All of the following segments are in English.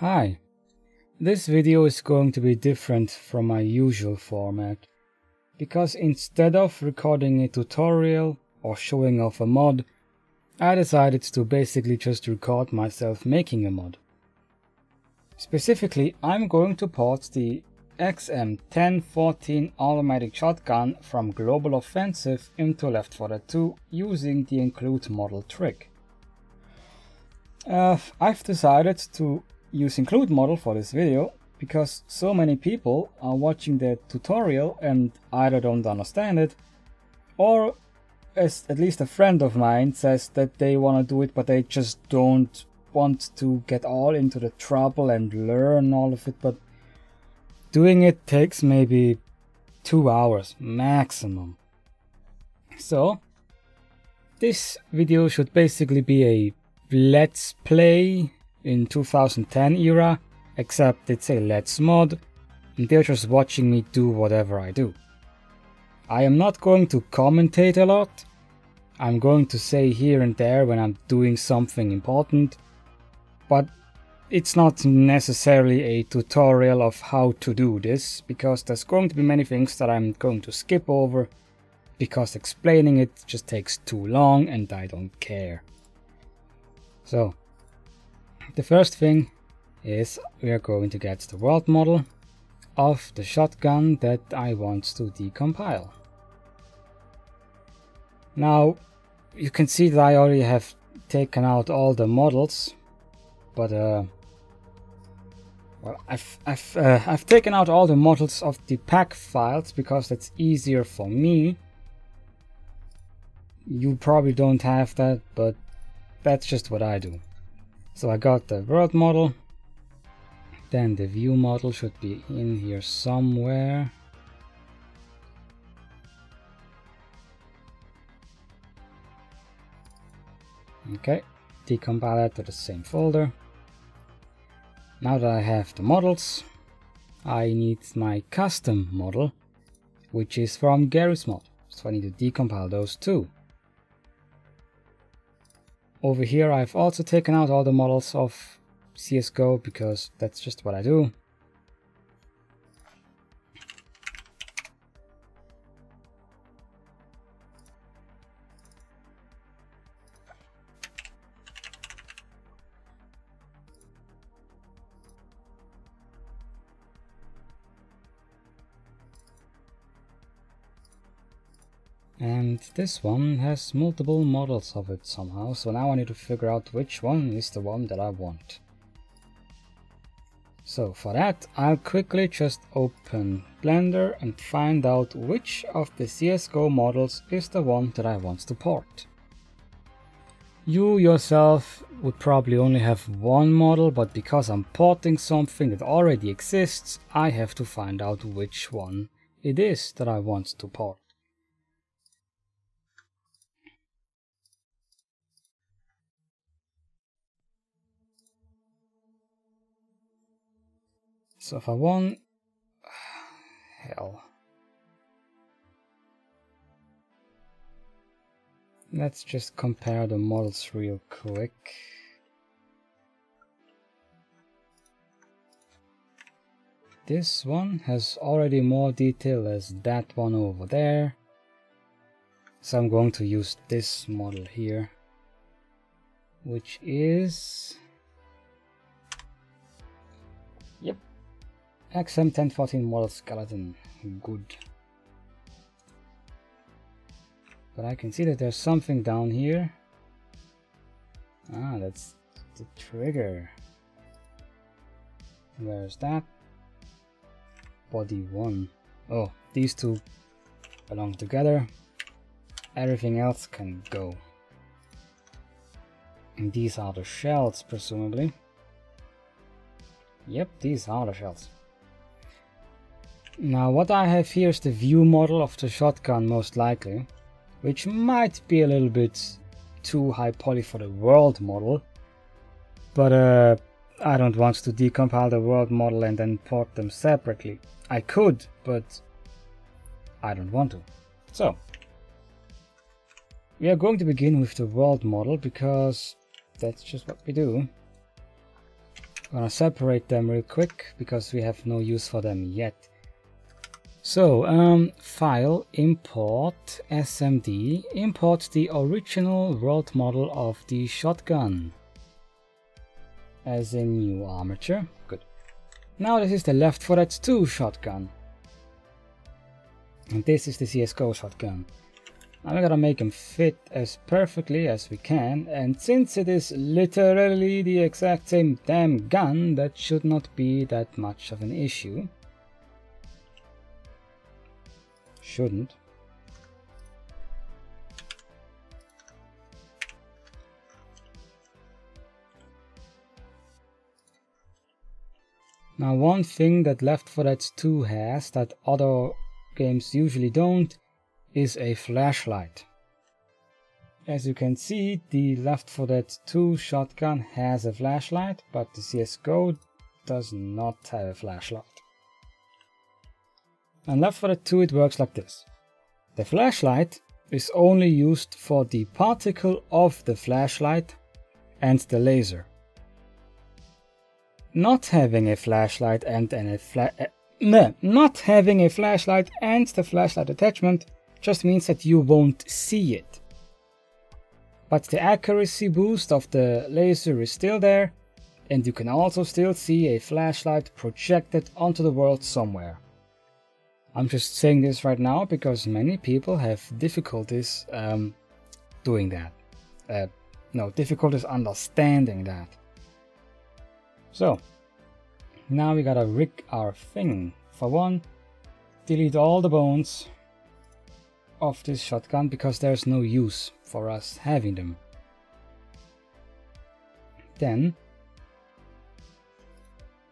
Hi, this video is going to be different from my usual format, because instead of recording a tutorial or showing off a mod, I decided to basically just record myself making a mod. Specifically, I'm going to port the XM1014 automatic shotgun from Global Offensive into Left 4 Dead 2 using the Includemodel trick. I've decided to use Includemodel for this video because so many people are watching the tutorial and either don't understand it, or as at least a friend of mine says that they want to do it but they just don't want to get all into the trouble and learn all of it, but doing it takes maybe 2 hours maximum. So this video should basically be a let's play in 2010 era, except it's a let's mod and they're just watching me do whatever I do. I am not going to commentate a lot. I'm going to say here and there when I'm doing something important, but it's not necessarily a tutorial of how to do this, because there's going to be many things that I'm going to skip over because explaining it just takes too long and I don't care. So the first thing is we are going to get the world model of the shotgun that I want to decompile. Now you can see that I already have taken out all the models, but well, I've taken out all the models of the pack files because that's easier for me. You probably don't have that, but that's just what I do. So I got the world model, then the view model should be in here somewhere. Okay, decompile that to the same folder. Now that I have the models, I need my custom model, which is from Gary's mod. So I need to decompile those too. Over here I've also taken out all the models of CSGO because that's just what I do. And this one has multiple models of it somehow, so now I need to figure out which one is the one that I want. So for that, I'll quickly just open Blender and find out which of the CSGO models is the one that I want to port. You yourself would probably only have one model, but because I'm porting something that already exists, I have to find out which one it is that I want to port. So if I want, hell, let's just compare the models real quick. This one has already more detail as that one over there, so I'm going to use this model here, which is, yep, XM1014 model skeleton. Good. But I can see that there's something down here. Ah, that's the trigger. Where's that? Body 1. Oh, these two belong together. Everything else can go. And these are the shells, presumably. Yep, these are the shells. Now what I have here is the view model of the shotgun, most likely, which might be a little bit too high poly for the world model, but I don't want to decompile the world model and then port them separately. I could, but I don't want to. So we are going to begin with the world model because that's just what we do. I'm gonna separate them real quick because we have no use for them yet. So, file, import, SMD, import the original world model of the shotgun as a new armature. Good. Now this is the Left 4 Dead 2 shotgun. And this is the CSGO shotgun. Now we gotta make them fit as perfectly as we can, and since it is literally the exact same damn gun, that should not be that much of an issue. Shouldn't. Now one thing that Left 4 Dead 2 has that other games usually don't is a flashlight. As you can see, the Left 4 Dead 2 shotgun has a flashlight, but the CSGO does not have a flashlight. And Left 4 Dead 2 it works like this. The flashlight is only used for the particle of the flashlight and the laser. Not having a flashlight and the flashlight attachment just means that you won't see it. But the accuracy boost of the laser is still there, and you can also still see a flashlight projected onto the world somewhere. I'm just saying this right now because many people have difficulties doing that. Difficulties understanding that. So, now we gotta rig our thing. For one, delete all the bones of this shotgun because there's no use for us having them. Then,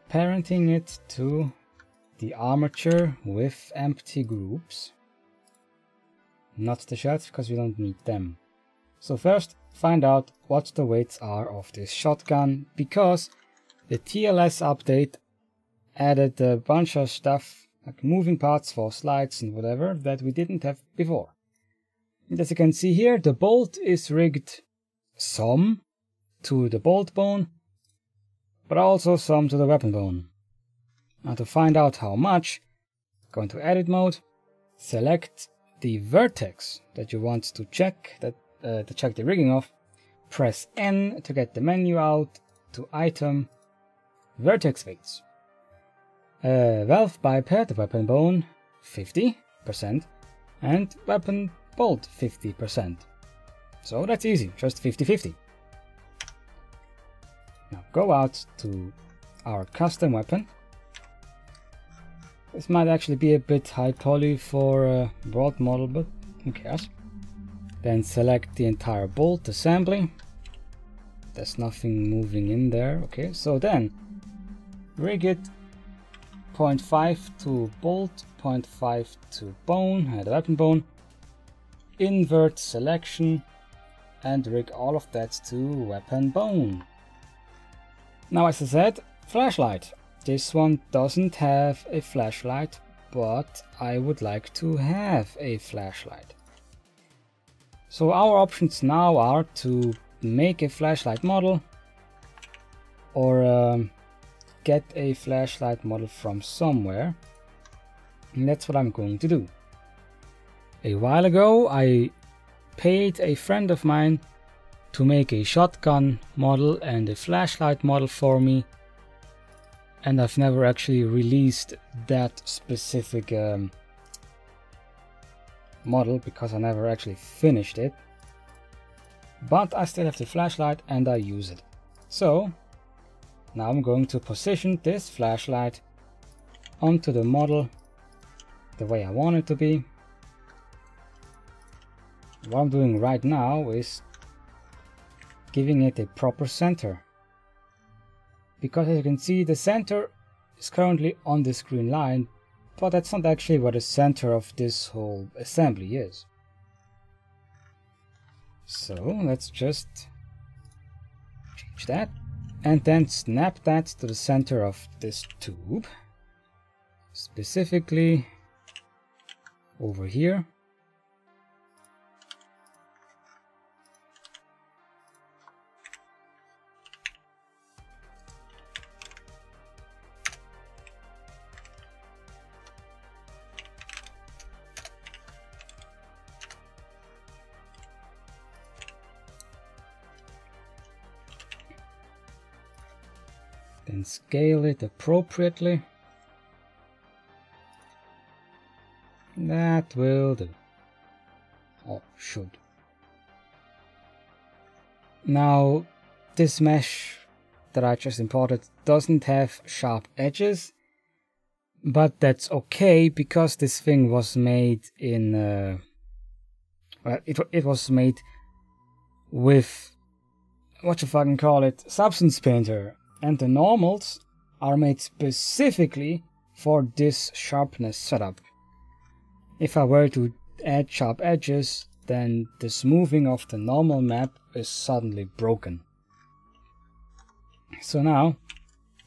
parenting it to the armature with empty groups. Not the shells because we don't need them. So first, find out what the weights are of this shotgun, because the TLS update added a bunch of stuff like moving parts for slides and whatever that we didn't have before. And as you can see here, the bolt is rigged some to the bolt bone, but also some to the weapon bone. Now to find out how much, go into edit mode, select the vertex that you want to check, to check the rigging of, press N to get the menu out, to item, vertex weights. Valve biped, weapon bone 50%, and weapon bolt 50%. So that's easy, just 50-50. Now go out to our custom weapon. This might actually be a bit high poly for a world model, but who cares? Then select the entire bolt assembly. There's nothing moving in there. Okay, so then rig it 0.5 to bolt, 0.5 to bone, the weapon bone, invert selection, and rig all of that to weapon bone. Now, as I said, flashlight. This one doesn't have a flashlight, but I would like to have a flashlight. So our options now are to make a flashlight model or get a flashlight model from somewhere, and that's what I'm going to do. A while ago I paid a friend of mine to make a shotgun model and a flashlight model for me, and I've never actually released that specific model because I never actually finished it, but I still have the flashlight and I use it. So now I'm going to position this flashlight onto the model the way I want it to be. What I'm doing right now is giving it a proper center, because as you can see, the center is currently on this green line, but that's not actually where the center of this whole assembly is. So let's just change that and then snap that to the center of this tube, specifically over here. Then scale it appropriately. That will do. Or should. Now, this mesh that I just imported doesn't have sharp edges, but that's okay because this thing was made in well, it was made with what you fucking call it, Substance Painter, and the normals are made specifically for this sharpness setup. If I were to add sharp edges, then the smoothing of the normal map is suddenly broken. So now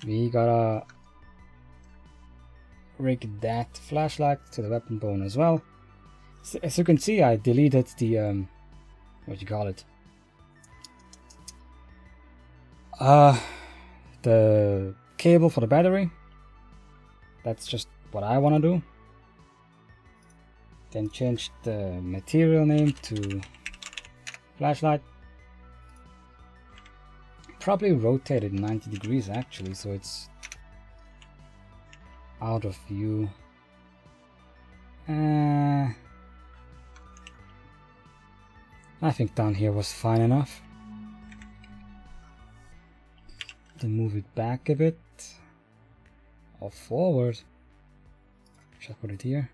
we gotta rig that flashlight to the weapon bone as well. So, as you can see, I deleted the what you call it, the cable for the battery. That's just what I want to do. Then change the material name to flashlight. Probably rotate it 90 degrees actually, so it's out of view. I think down here was fine enough. Then move it back a bit or forward. Should I put it here?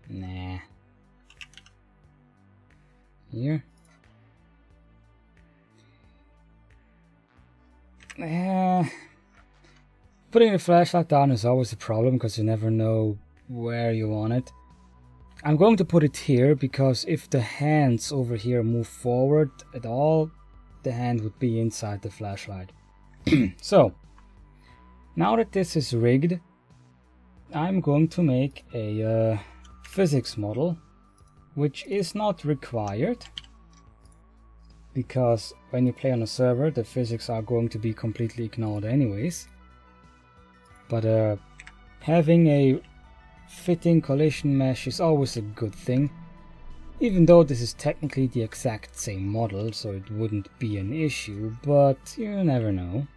Nah. Here. Putting the flashlight down is always a problem because you never know where you want it. I'm going to put it here because if the hands over here move forward at all, the hand would be inside the flashlight. So, now that this is rigged, I'm going to make a physics model, which is not required because when you play on a server, the physics are going to be completely ignored anyways. But having a fitting collision mesh is always a good thing, even though this is technically the exact same model, so it wouldn't be an issue, but you never know.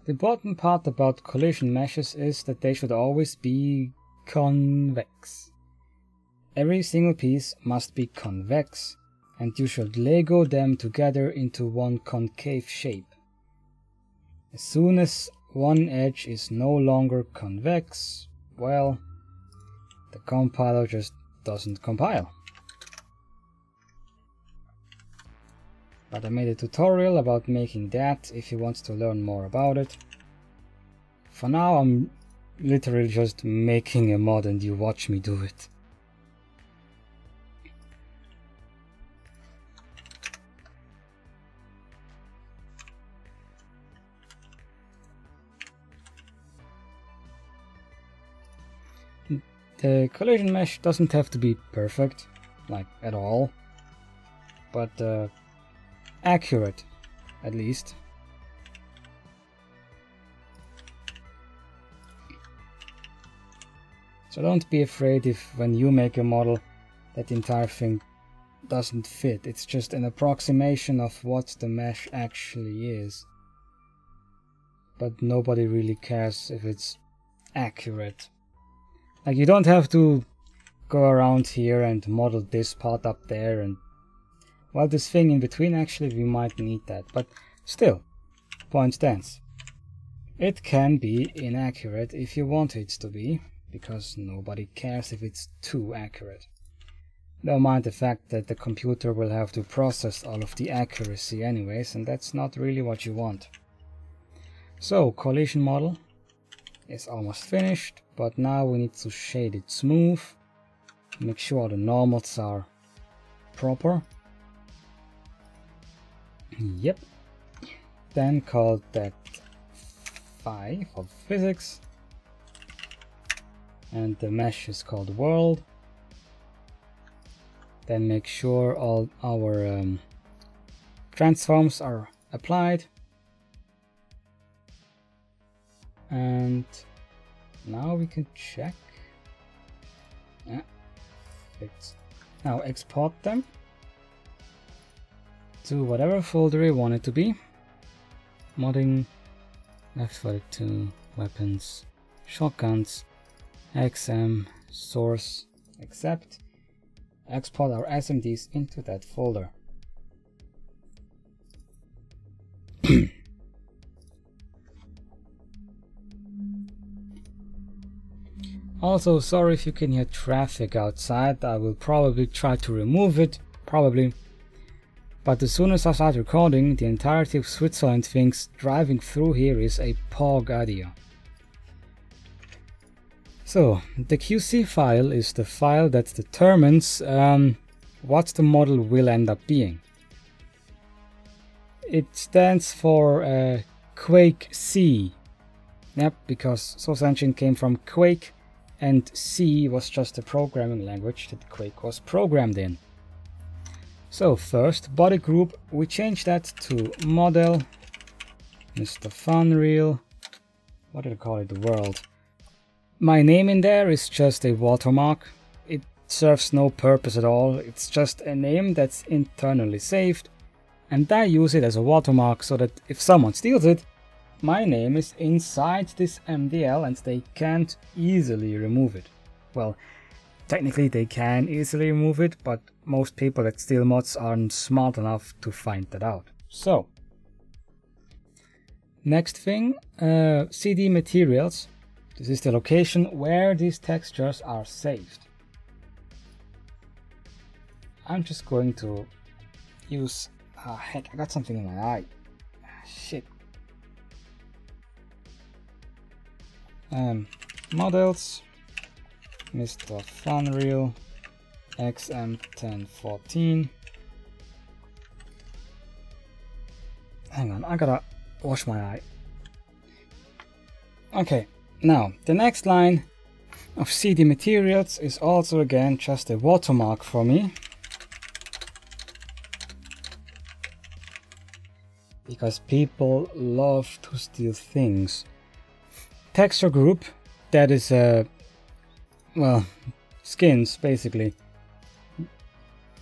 The important part about collision meshes is that they should always be convex. Every single piece must be convex, and you should Lego them together into one concave shape. As soon as one edge is no longer convex, well, the compiler just doesn't compile. But I made a tutorial about making that if you want to learn more about it. For now I'm literally just making a mod and you watch me do it. The collision mesh doesn't have to be perfect, like at all, but accurate, at least. So don't be afraid if when you make a model that the entire thing doesn't fit. It's just an approximation of what the mesh actually is. But nobody really cares if it's accurate. Like, you don't have to go around here and model this part up there and, well, this thing in between, actually we might need that, but still, point stands. It can be inaccurate if you want it to be, because nobody cares if it's too accurate. Don't mind the fact that the computer will have to process all of the accuracy anyways, and that's not really what you want. So, collision model is almost finished, but now we need to shade it smooth. Make sure the normals are proper. Yep. Then call that phi for physics. And the mesh is called world. Then make sure all our transforms are applied. And now we can check. Yeah, it's now export them to whatever folder we want it to be. Modding, Left 4 Dead 2, weapons, shotguns, XM, source, accept. Export our SMDs into that folder. Also, sorry if you can hear traffic outside. I will probably try to remove it, but as soon as I start recording, the entirety of Switzerland thinks driving through here is a POG idea. So, the QC file is the file that determines what the model will end up being. It stands for Quake C. Yep, because Source Engine came from Quake, and C was just a programming language that Quake was programmed in. So first, body group, we change that to model, Mr. Funreal, what did I call it, the world. My name in there is just a watermark. It serves no purpose at all. It's just a name that's internally saved, and I use it as a watermark so that if someone steals it, my name is inside this MDL and they can't easily remove it. Well, technically they can easily remove it, but most people that steal mods aren't smart enough to find that out. So, next thing, CD materials. This is the location where these textures are saved. I'm just going to use... Ah, heck, I got something in my eye. Shit. Models, Mr. Funreal, XM1014. Hang on, I gotta wash my eye. Okay, now the next line of CD materials is also again just a watermark for me, because people love to steal things. Texture group, that is well, skins basically.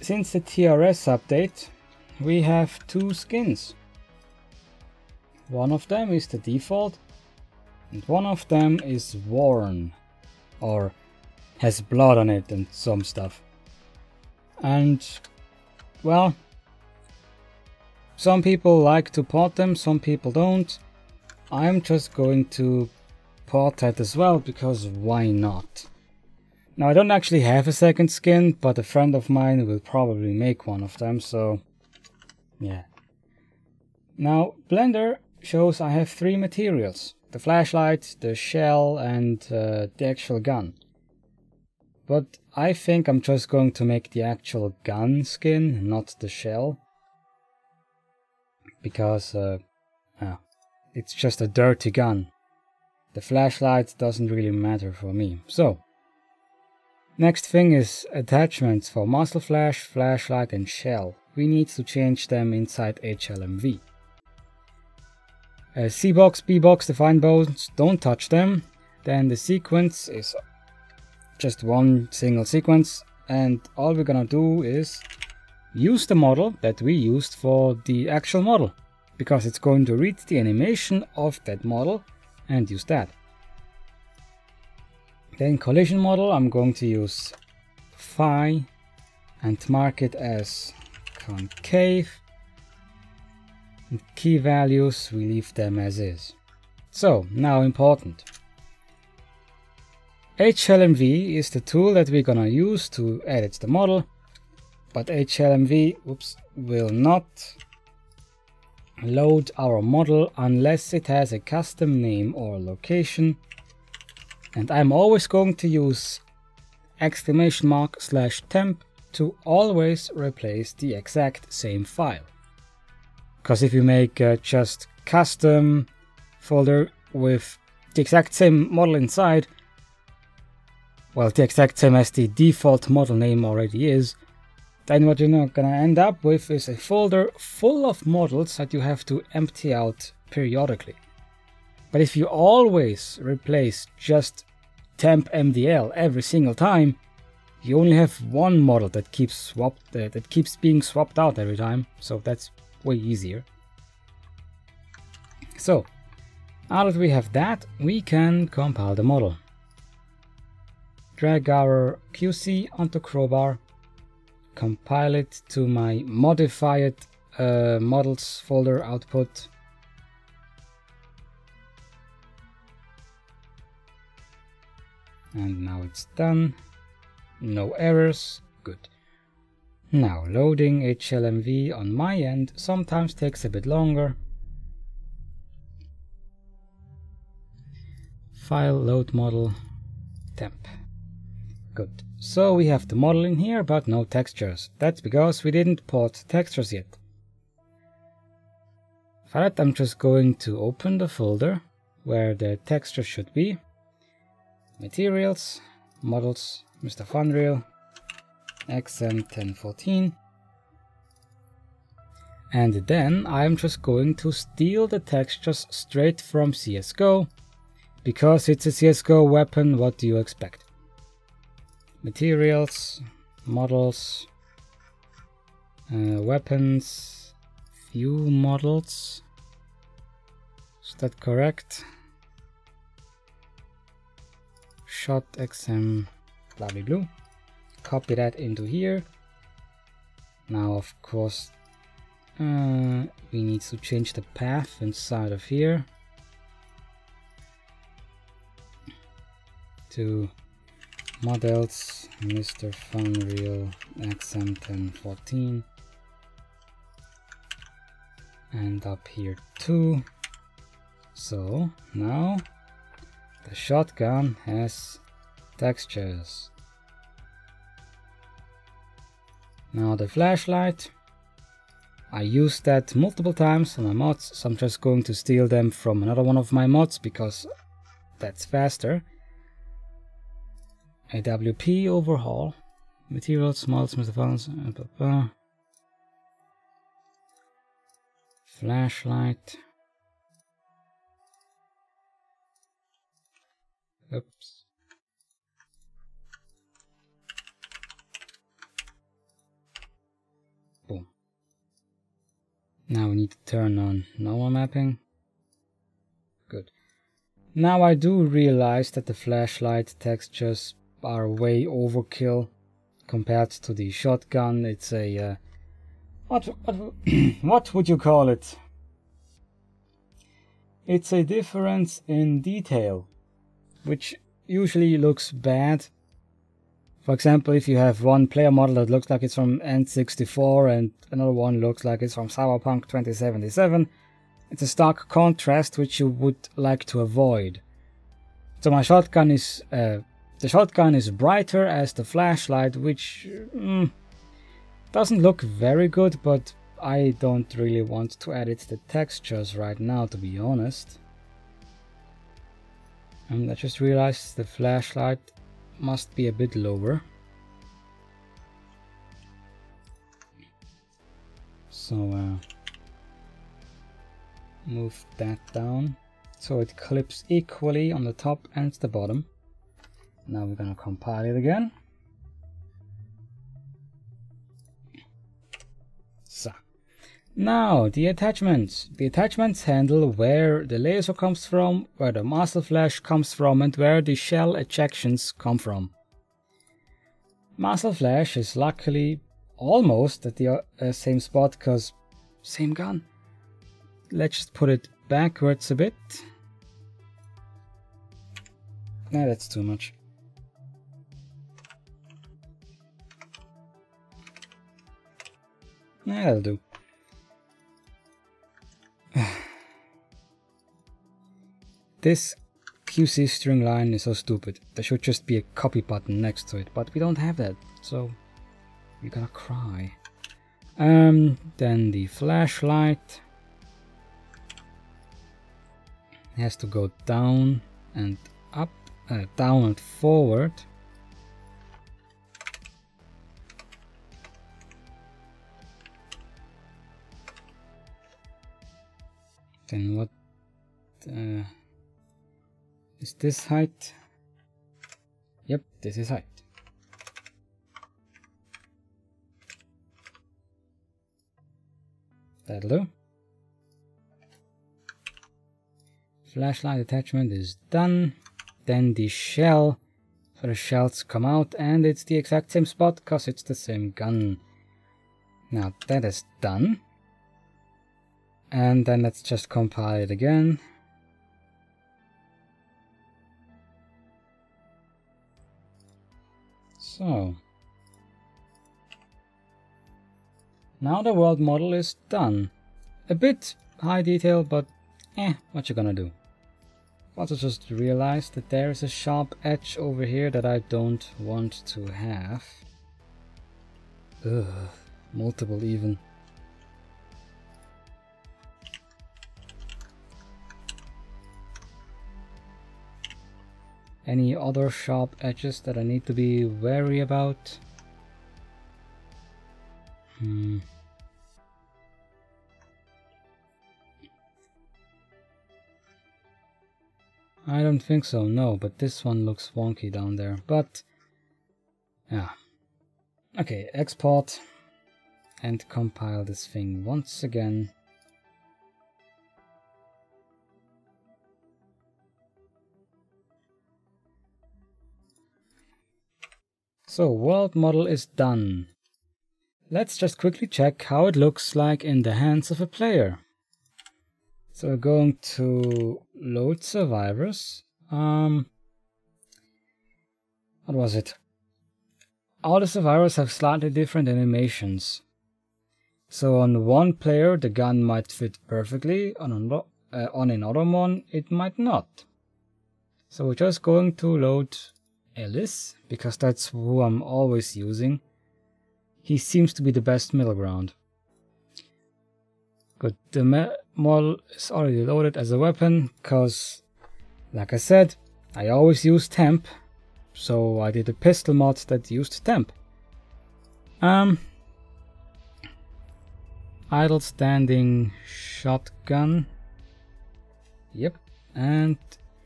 Since the TRS update, we have two skins. One of them is the default, and one of them is worn, or has blood on it and some stuff. And, well, some people like to port them, some people don't. I'm just going to port that as well, because why not? Now, I don't actually have a second skin, but a friend of mine will probably make one of them, so yeah. Now, Blender shows I have three materials: the flashlight, the shell, and the actual gun. But I think I'm just going to make the actual gun skin, not the shell, because it's just a dirty gun. The flashlight doesn't really matter for me. So, next thing is attachments for muzzle flash, flashlight and shell. We need to change them inside HLMV. C-box, B-box, define bones, don't touch them. Then the sequence is just one single sequence, and all we're gonna do is use the model that we used for the actual model, because it's going to read the animation of that model and use that. Then collision model, I'm going to use phi and mark it as concave. And key values, we leave them as is. So, now important. HLMV is the tool that we're gonna use to edit the model, but HLMV will not load our model unless it has a custom name or location And I'm always going to use !/temp to always replace the exact same file. Because if you make just custom folder with the exact same model inside, well, the exact same as the default model name already is, then what you're not gonna end up with is a folder full of models that you have to empty out periodically. But if you always replace just temp MDL every single time, you only have one model that keeps being swapped out every time, so that's way easier. So now that we have that, we can compile the model. Drag our QC onto Crowbar, compile it to my modified models folder output. And now it's done. No errors. Good. Now loading HLMV on my end sometimes takes a bit longer. File, load model, temp. Good. So we have the model in here, but no textures. That's because we didn't port textures yet. For that, I'm just going to open the folder where the texture should be. Materials, models, Mr. Funreal, XM1014. And then I'm just going to steal the textures straight from CSGO. Because it's a CSGO weapon, what do you expect? Materials, models, weapons, view models. Is that correct? Shot XM blah blah blah. Copy that into here. Now of course we need to change the path inside of here to models Mr. Funreal XM1014 and up here too. So now the shotgun has textures. Now the flashlight, I used that multiple times on my mods, so I'm just going to steal them from another one of my mods because that's faster. AWP overhaul, materials, models, Mr. Funreal, flashlight. Oops. Boom. Now we need to turn on normal mapping. Good. Now I do realize that the flashlight textures are way overkill compared to the shotgun. It's a what would you call it? It's a difference in detail, which usually looks bad. For example, if you have one player model that looks like it's from N64 and another one looks like it's from Cyberpunk 2077, it's a stark contrast which you would like to avoid. So my shotgun is the shotgun is brighter as the flashlight, which doesn't look very good, but I don't really want to edit the textures right now, to be honest. And I just realized the flashlight must be a bit lower. So move that down so it clips equally on the top and the bottom. Now we're gonna compile it again. So now the attachments. The attachments handle where the laser comes from, where the master flash comes from, and where the shell ejections come from. Master flash is luckily almost at the same spot, because same gun. Let's just put it backwards a bit. Nah, that's too much. Yeah, that'll do. This QC string line is so stupid. There should just be a copy button next to it, but we don't have that, so we're gonna cry. Then the flashlight has to go down and up, down and forward. Then what is this height? Yep, this is height. That'll do. Flashlight attachment is done. Then the shell, so the shells come out, and it's the exact same spot because it's the same gun. Now that is done. And then let's just compile it again. So now the world model is done. A bit high detail, but what you gonna do? Also just realized that there is a sharp edge over here that I don't want to have. Ugh, multiple even. Any other sharp edges that I need to be wary about? I don't think so, no, but this one looks wonky down there, but yeah. Okay, export and compile this thing once again. So, world model is done. Let's just quickly check how it looks like in the hands of a player. So we're going to load survivors. What was it? All the survivors have slightly different animations. So on one player the gun might fit perfectly, on another one it might not. So we're just going to load Ellis, because that's who I'm always using. He seems to be the best middle ground. Good, the model is already loaded as a weapon, because, like I said, I always use temp, so I did a pistol mod that used temp. Idle standing shotgun. Yep, and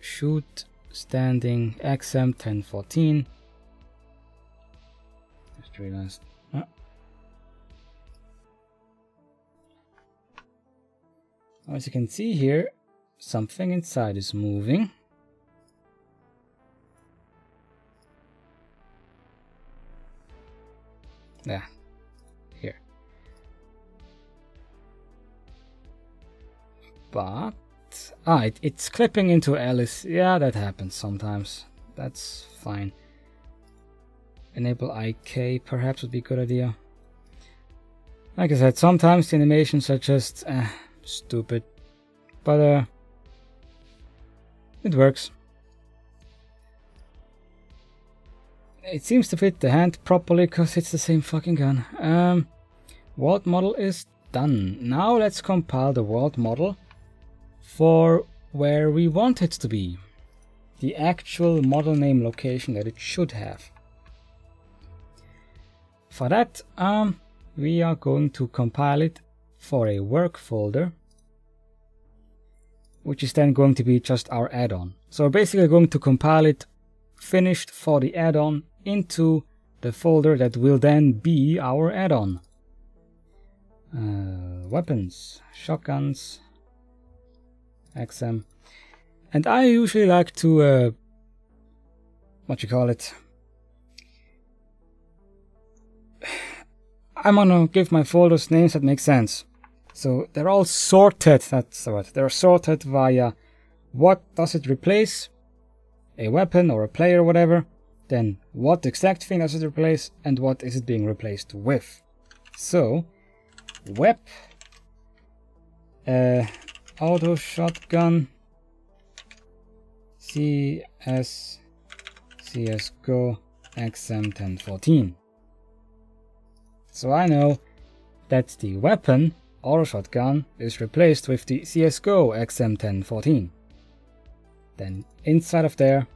shoot standing XM 1014. Just realized. As you can see here, something inside is moving. Yeah, here. But it's clipping into Alice. Yeah, that happens sometimes. That's fine. Enable IK perhaps would be a good idea. Like I said, sometimes the animations are just stupid, but it works. It seems to fit the hand properly because it's the same fucking gun. World model is done. Now let's compile the world model for where we want it to be. The actual model name location that it should have. For that, we are going to compile it for a work folder, which is then going to be just our add-on. So we're basically going to compile it finished for the add-on into the folder that will then be our add-on. Weapons, shotguns, XM. And I usually like to, I'm gonna give my folders names that make sense. So they're all sorted, that's the word. They're sorted via what does it replace, a weapon or a player or whatever, then what exact thing does it replace, and what is it being replaced with. So, auto shotgun, CSGO XM1014. So I know that the weapon, auto shotgun, is replaced with the CSGO XM1014. Then inside of there,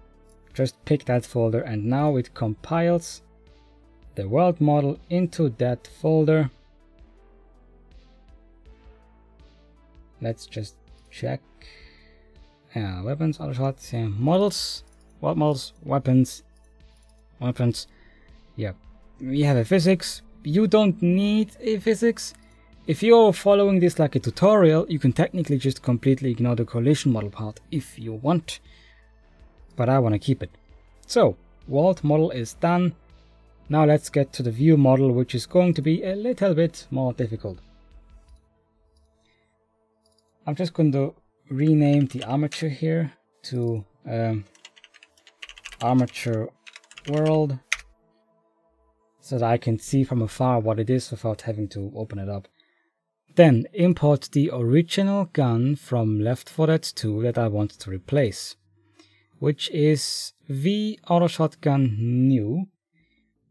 just pick that folder, and now it compiles the world model into that folder. Let's just check. Weapons, auto shots, models, world models, weapons. Yeah, we have a physics. You don't need a physics. If you're following this like a tutorial, you can technically just completely ignore the collision model part if you want. But I want to keep it. So, world model is done. Now let's get to the view model, which is going to be a little bit more difficult. I'm just going to rename the armature here to armature world, so that I can see from afar what it is without having to open it up. Then import the original gun from Left 4 Dead 2 that I want to replace, which is V Auto Shotgun New.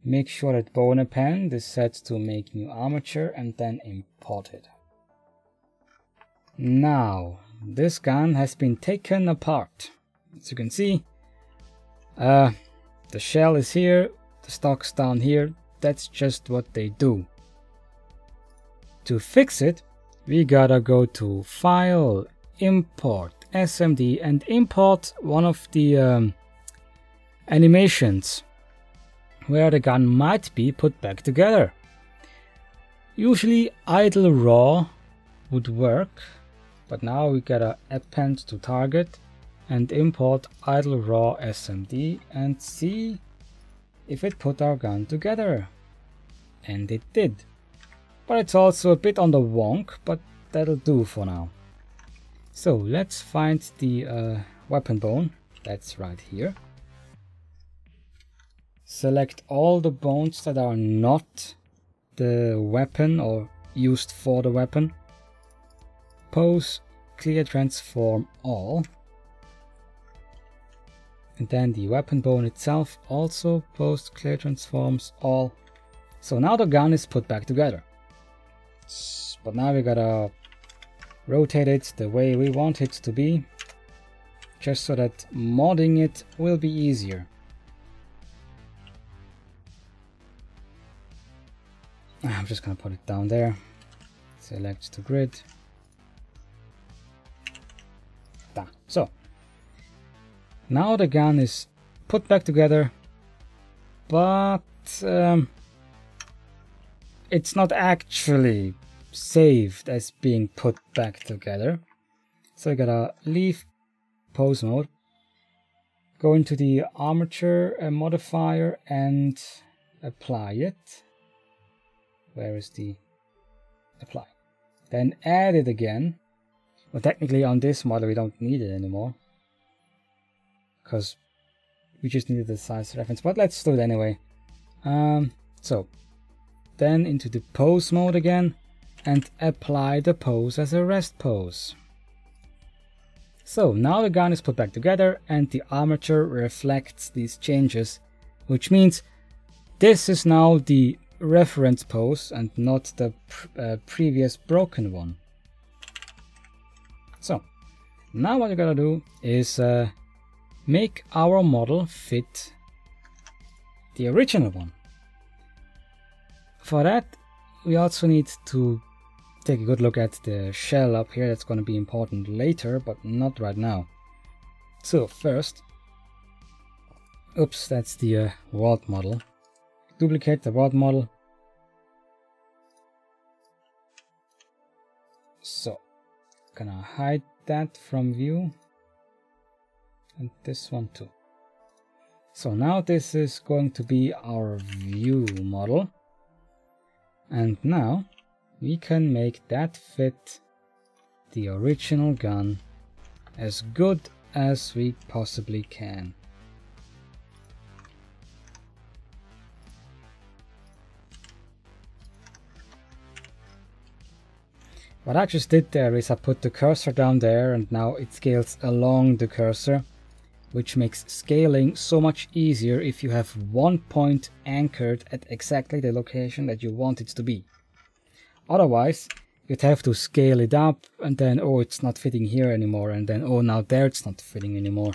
Make sure that bone append is set to make new armature and then import it. Now, this gun has been taken apart. As you can see, the shell is here, the stock's down here. That's just what they do. To fix it, we gotta go to File, Import, SMD, and import one of the animations where the gun might be put back together. Usually idle raw would work, but now we gotta append to target and import idle raw SMD and see if it put our gun together. And it did. But it's also a bit on the wonk, but that'll do for now. So let's find the weapon bone. That's right here. Select all the bones that are not the weapon or used for the weapon. Pose clear transform all. And then the weapon bone itself also post clear transforms all. So now the gun is put back together. But now we gotta rotate it the way we want it to be, just so that modding it will be easier. I'm just gonna put it down there. Select to grid. So now the gun is put back together, but it's not actually saved as being put back together. So I gotta leave pose mode, go into the armature modifier and apply it. Where is the apply? Then add it again. Well, technically on this model we don't need it anymore, because we just needed the size reference, but let's do it anyway. So then into the pose mode again and apply the pose as a rest pose. So now the gun is put back together and the armature reflects these changes, which means this is now the reference pose and not the previous broken one. So now what you gotta do is make our model fit the original one. For that we also need to take a good look at the shell up here. That's going to be important later, but not right now. So first, oops, that's the world model. Duplicate the world model. So gonna hide that from view, and this one too. So now this is going to be our view model, and now we can make that fit the original gun as good as we possibly can. What I just did there is I put the cursor down there and now it scales along the cursor, which makes scaling so much easier if you have one point anchored at exactly the location that you want it to be. Otherwise, you'd have to scale it up and then, oh, it's not fitting here anymore, and then, oh, now there it's not fitting anymore.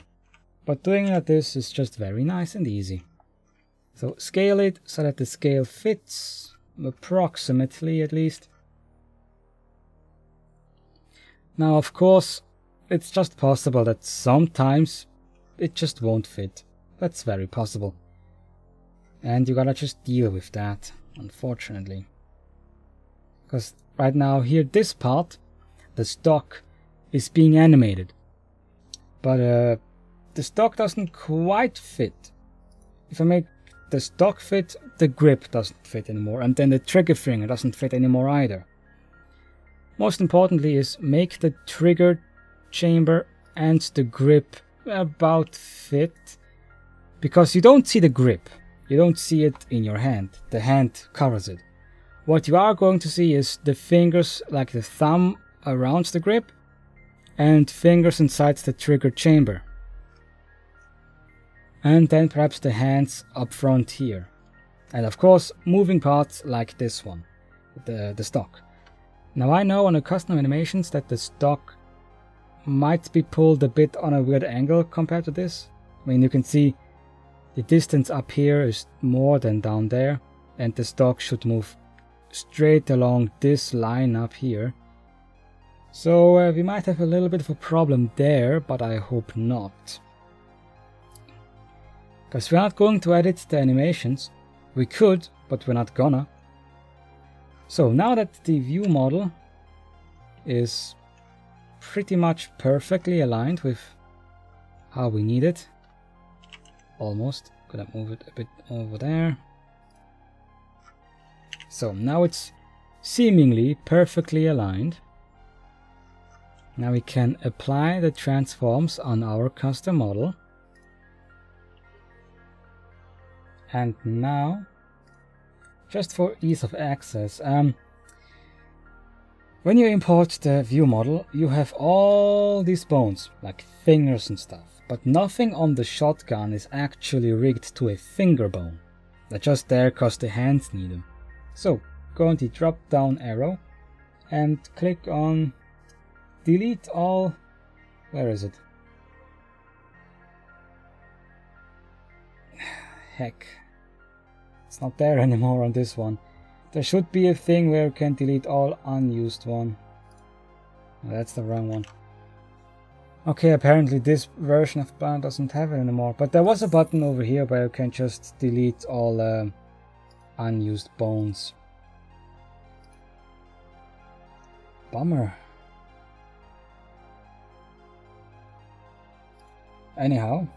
But doing like this is just very nice and easy. So scale it so that the scale fits, approximately at least. Now, of course, it's just possible that sometimes it just won't fit. That's very possible. And you gotta just deal with that, unfortunately. Because right now here, this part, the stock, is being animated. But the stock doesn't quite fit. If I make the stock fit, the grip doesn't fit anymore. And then the trigger finger doesn't fit anymore either. Most importantly is make the trigger chamber and the grip about fit, because you don't see the grip, you don't see it in your hand, the hand covers it. What you are going to see is the fingers, like the thumb around the grip, and fingers inside the trigger chamber, and then perhaps the hands up front here, and of course moving parts like this one, the stock. Now I know on the custom animations that the stock might be pulled a bit on a weird angle compared to this. I mean, you can see the distance up here is more than down there, and the stock should move straight along this line up here. So we might have a little bit of a problem there, but I hope not. Because we're not going to edit the animations. We could, but we're not gonna. So now that the view model is pretty much perfectly aligned with how we need it, almost, gonna move it a bit over there. So now it's seemingly perfectly aligned. Now we can apply the transforms on our custom model. And now, just for ease of access, when you import the view model, you have all these bones, like fingers and stuff, but nothing on the shotgun is actually rigged to a finger bone. They're just there because the hands need them. So, go on the drop down arrow and click on delete all, where is it? Heck, it's not there anymore on this one. There should be a thing where you can delete all unused one. Oh, that's the wrong one. Okay, apparently this version of Plan doesn't have it anymore, but there was a button over here where you can just delete all unused bones. Bummer. Anyhow,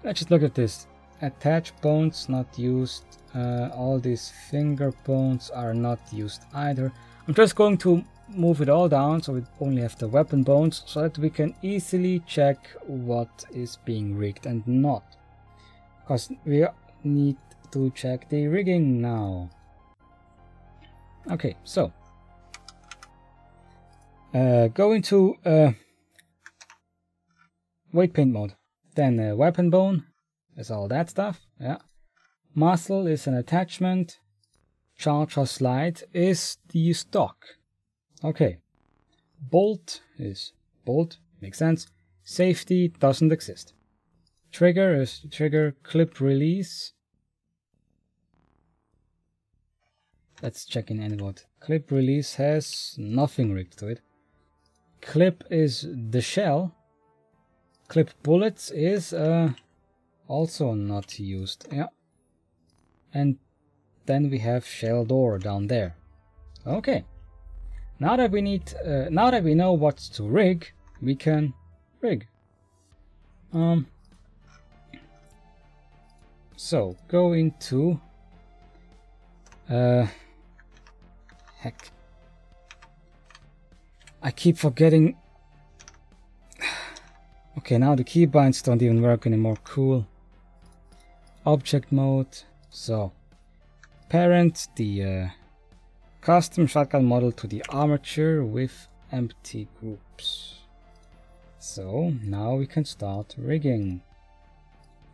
let's just look at this. Attach bones not used. All these finger bones are not used either. I'm just going to move it all down so we only have the weapon bones, so that we can easily check what is being rigged and not. Because we need to check the rigging now. Okay, so go into weight paint mode. Then weapon bone is all that stuff. Yeah. Muscle is an attachment. Charge or slide is the stock. Okay. Bolt is bolt, makes sense. Safety doesn't exist. Trigger is trigger. Clip release. Let's check in Includemodel. Clip release has nothing rigged to it. Clip is the shell. Clip bullets is also not used. Yeah. And then we have shell door down there. Okay. Now that we know what to rig, we can rig. So go into heck. I keep forgetting. Okay, now the keybinds don't even work anymore. Cool. Object mode. So, parent the custom shotgun model to the armature with empty groups. So now we can start rigging.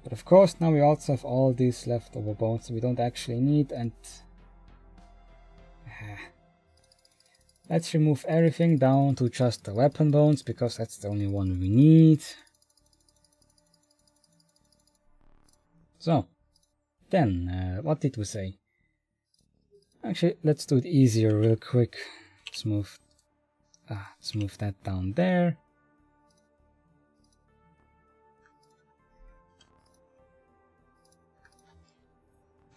But of course now we also have all these leftover bones we don't actually need, and let's remove everything down to just the weapon bones, because that's the only one we need. So then what did we say? Actually, let's do it easier real quick. Let's move that down there.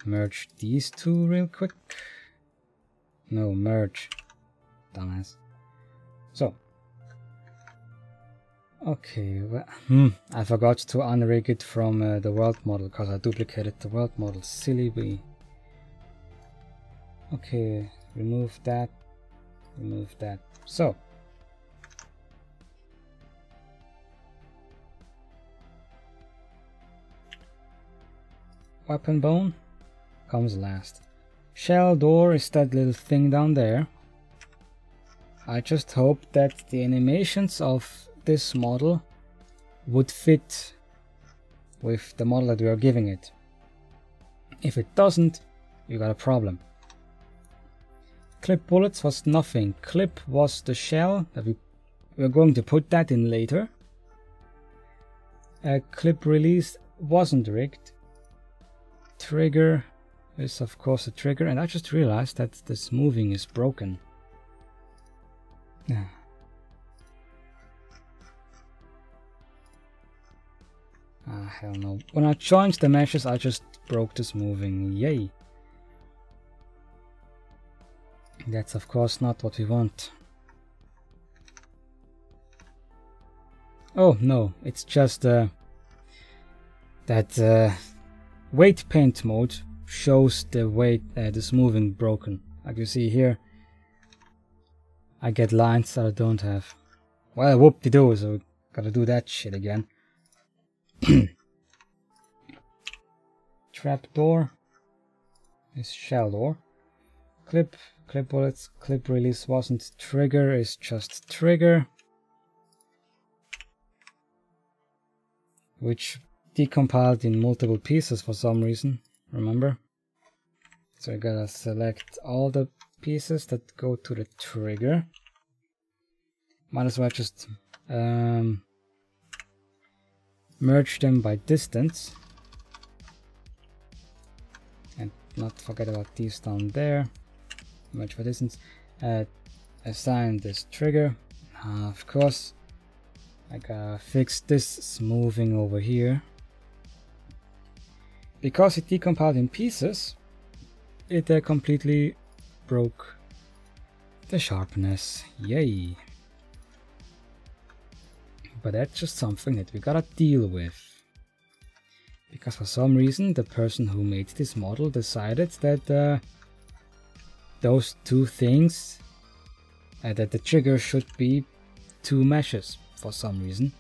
Merge these two real quick. No, merge. Dumbass. So. Okay, well, I forgot to unrig it from the world model because I duplicated the world model. Silly me. Okay, remove that. Remove that. So. Weapon bone comes last. Shell door is that little thing down there. I just hope that the animations of this model would fit with the model that we are giving it. If it doesn't, you got a problem. Clip bullets was nothing. Clip was the shell that we're going to put that in later. Clip release wasn't rigged. Trigger is of course a trigger, and I just realized that this moving is broken. Hell no. When I joined the meshes I just broke this moving. Yay. That's of course not what we want. Oh no, it's just that weight paint mode shows the weight this moving broken. Like you see here, I get lines that I don't have. Well, whoop-de-doo, so gotta do that shit again. Trapdoor is shell door. Clip bullets, clip release wasn't. Trigger is just trigger, which decompiled in multiple pieces for some reason, remember? So I gotta select all the pieces that go to the trigger. Might as well just merge them by distance. And not forget about these down there. Merge by distance. Assign this trigger. Of course, I gotta fix this smoothing over here. Because it decompiled in pieces, it completely broke the sharpness. Yay! But that's just something that we gotta deal with. Because for some reason the person who made this model decided that those two things, that the trigger should be two meshes for some reason.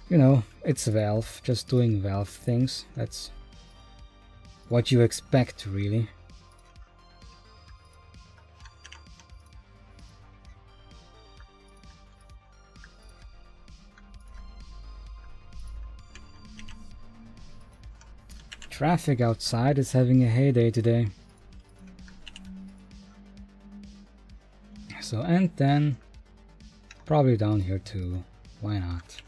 You know, it's Valve, just doing Valve things. That's what you expect, really. Traffic outside is having a heyday today. So, and then probably down here too. Why not?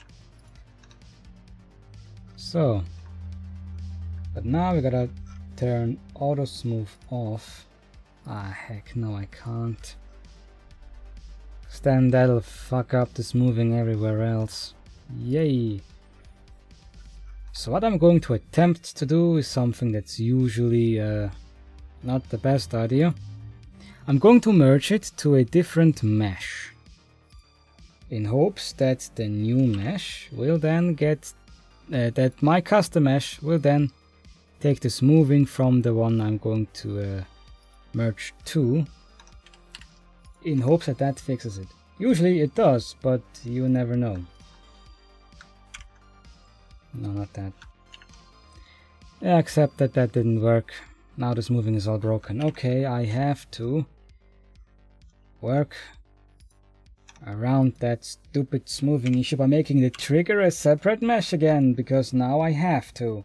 So, but now we gotta turn auto smooth off. Ah, heck no, I can't. 'Cause then that'll fuck up the smoothing everywhere else. Yay! So what I'm going to attempt to do is something that's usually not the best idea. I'm going to merge it to a different mesh, in hopes that the new mesh will then get that my custom mesh will then take the smoothing from the one I'm going to merge to, in hopes that that fixes it. Usually it does, but you never know. No, not that. Yeah, except that that didn't work. Now the smoothing is all broken. Okay, I have to work around that stupid smoothing issue by making the trigger a separate mesh again, because now I have to.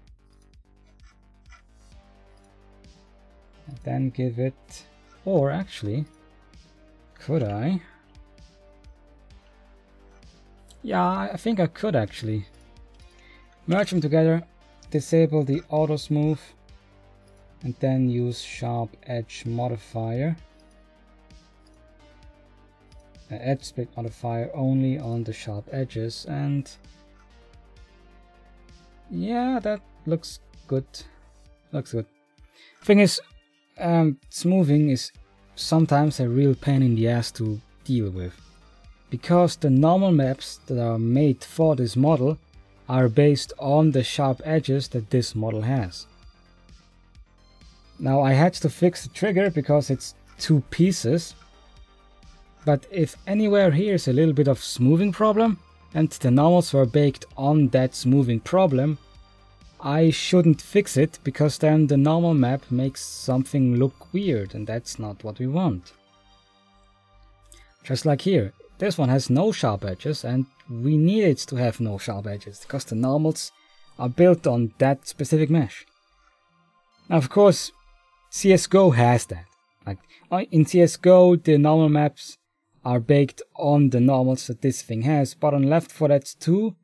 And then give it, or actually, could I? Yeah, I think I could actually. Merge them together, disable the auto smooth, and then use sharp edge modifier. Edge split modifier only on the sharp edges, and yeah, that looks good. Looks good. Thing is, smoothing is sometimes a real pain in the ass to deal with, because the normal maps that are made for this model are based on the sharp edges that this model has. Now I had to fix the trigger because it's 2 pieces, but if anywhere here is a little bit of smoothing problem and the normals were baked on that smoothing problem, I shouldn't fix it, because then the normal map makes something look weird, and that's not what we want. Just like here, this one has no sharp edges, and we need it to have no sharp edges because the normals are built on that specific mesh. Now of course CSGO has that. Like in CSGO the normal maps are baked on the normals that this thing has, but on Left 4 Dead 2,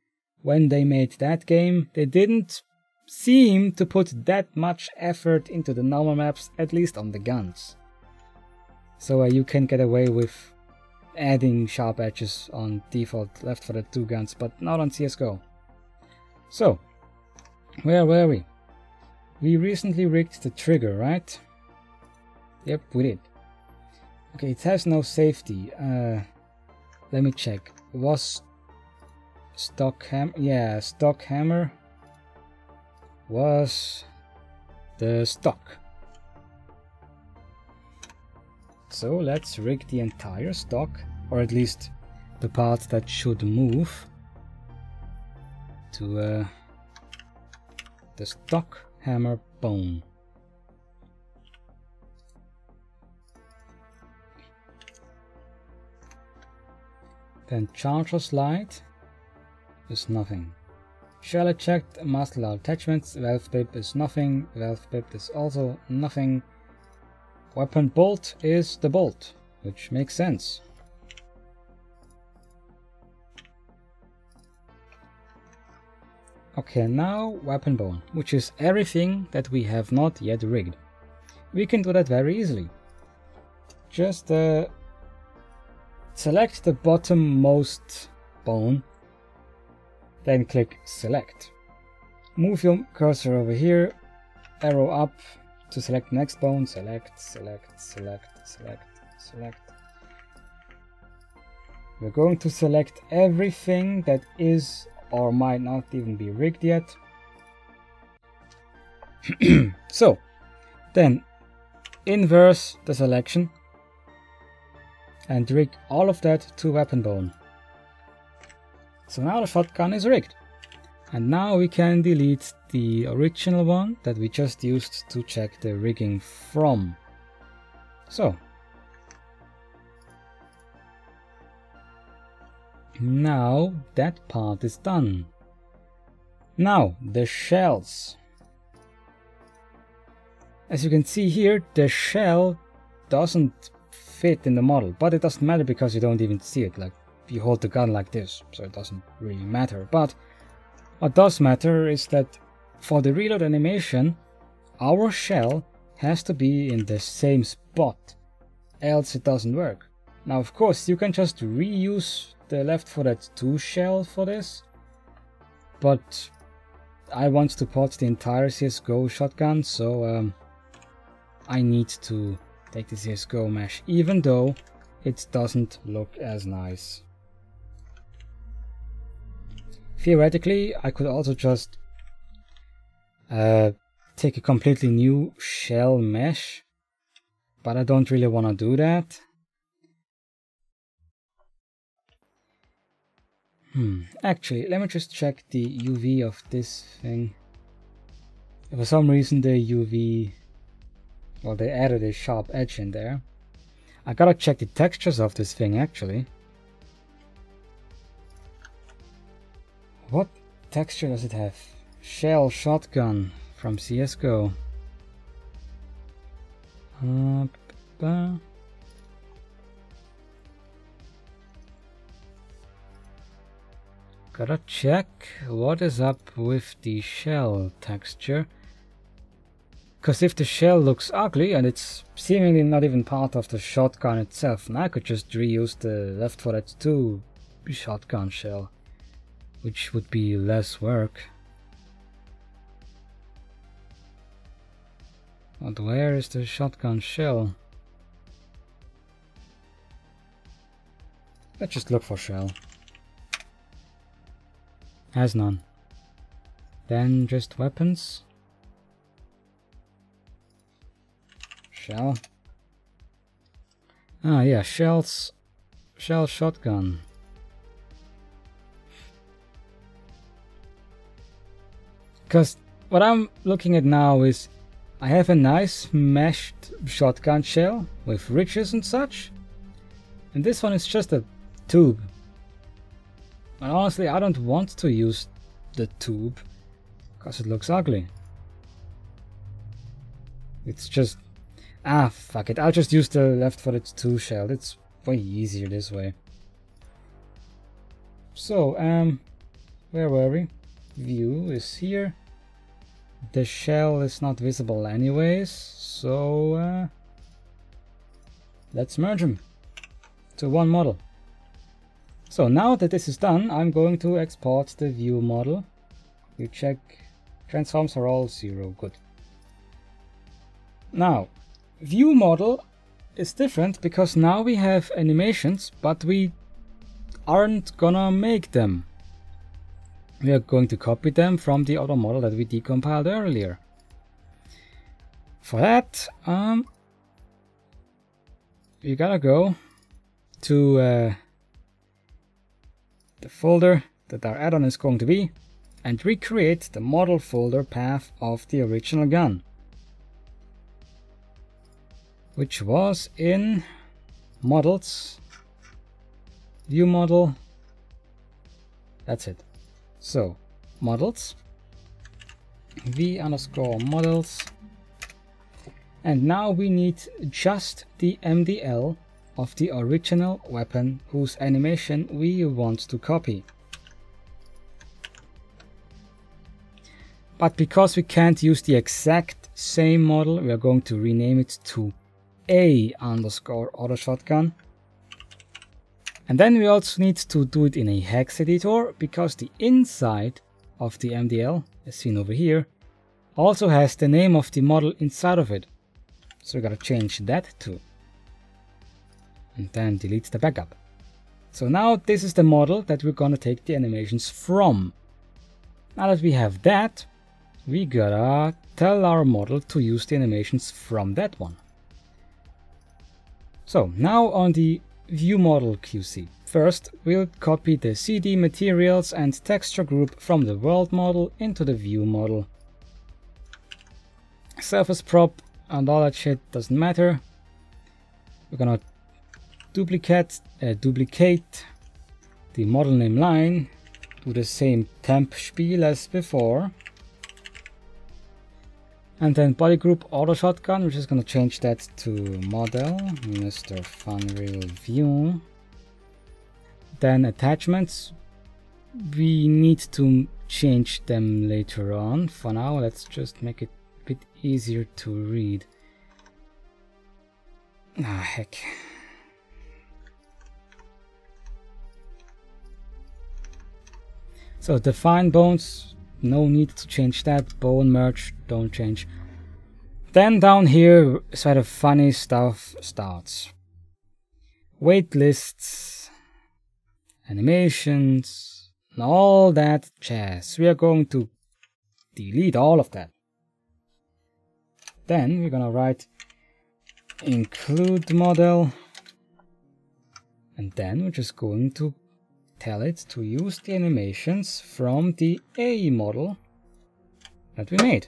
when they made that game, they didn't seem to put that much effort into the normal maps, at least on the guns. So you can get away with adding sharp edges on default Left 4 Dead 2 guns, but not on CSGO. So, where were we? We recently rigged the trigger, right? Yep, we did. Okay, it has no safety. Let me check. It was stock hammer. Yeah, stock hammer was the stock. So let's rig the entire stock, or at least the parts that should move, to the stock hammer bone. Then charger slide is nothing. Shell eject, master attachments, valve bib is nothing, valve bib is also nothing. Weapon bolt is the bolt, which makes sense. Okay, now weapon bone, which is everything that we have not yet rigged. We can do that very easily. Just select the bottommost bone, then click select. Move your cursor over here, arrow up to select next bone, select, select, select, select, select. We're going to select everything that is or might not even be rigged yet. So, then inverse the selection and rig all of that to weapon bone. So now the shotgun is rigged. And now we can delete the original one that we just used to check the rigging from. So, now that part is done. Now the shells. As you can see here, the shell doesn't fit in the model, but it doesn't matter because you don't even see it. Like, you hold the gun like this, so it doesn't really matter. But what does matter is that for the reload animation, our shell has to be in the same spot, else it doesn't work. Now of course you can just reuse the Left 4 Dead 2 shell for this, but I want to port the entire CSGO shotgun, so I need to take the CSGO mesh, even though it doesn't look as nice. Theoretically, I could also just take a completely new shell mesh, but I don't really want to do that. Actually, let me just check the UV of this thing. For some reason the UV, well, they added a sharp edge in there. I gotta check the textures of this thing actually. What texture does it have? Shell shotgun from CSGO. Gotta check what is up with the shell texture. Because if the shell looks ugly and it's seemingly not even part of the shotgun itself, then I could just reuse the Left 4 Dead 2 shotgun shell, which would be less work. But where is the shotgun shell? Let's just look for shell. Has none. Then just weapons. Shell. Ah yeah, shell shotgun. Because what I'm looking at now is I have a nice meshed shotgun shell with ridges and such, and this one is just a tube. And honestly, I don't want to use the tube because it looks ugly. It's just, fuck it, I'll just use the Left 4 Dead 2 shell. It's way easier this way. So, where were we? View is here. The shell is not visible anyways, so let's merge them to one model. So now that this is done, I'm going to export the view model. You check transforms are all 0, good. Now, view model is different because now we have animations, but we aren't gonna make them. We are going to copy them from the other model that we decompiled earlier. For that, you gotta go to the folder that our add-on is going to be and recreate the model folder path of the original gun, which was in models, view model, that's it. So models, v_models, and now we need just the MDL of the original weapon whose animation we want to copy. But because we can't use the exact same model, we are going to rename it to A_auto shotgun. And then we also need to do it in a hex editor, because the inside of the MDL, as seen over here, also has the name of the model inside of it. So we gotta change that too. And then delete the backup. So now this is the model that we're gonna take the animations from. Now that we have that, we gotta tell our model to use the animations from that one. So now on the view model QC. First, we'll copy the CD materials and texture group from the world model into the view model. Surface prop and all that shit doesn't matter. We're gonna duplicate the model name line, do the same temp spiel as before. And then body group auto shotgun, we're just gonna change that to model, Mr. Funreal view. Then attachments, we need to change them later on. For now, let's just make it a bit easier to read. Ah, heck. So define bones, no need to change that. Bone merge, don't change. Then down here is where the funny stuff starts. Weight lists, animations, and all that jazz. We are going to delete all of that. Then we're gonna write Includemodel, and then we're just going to tell it to use the animations from the A model that we made.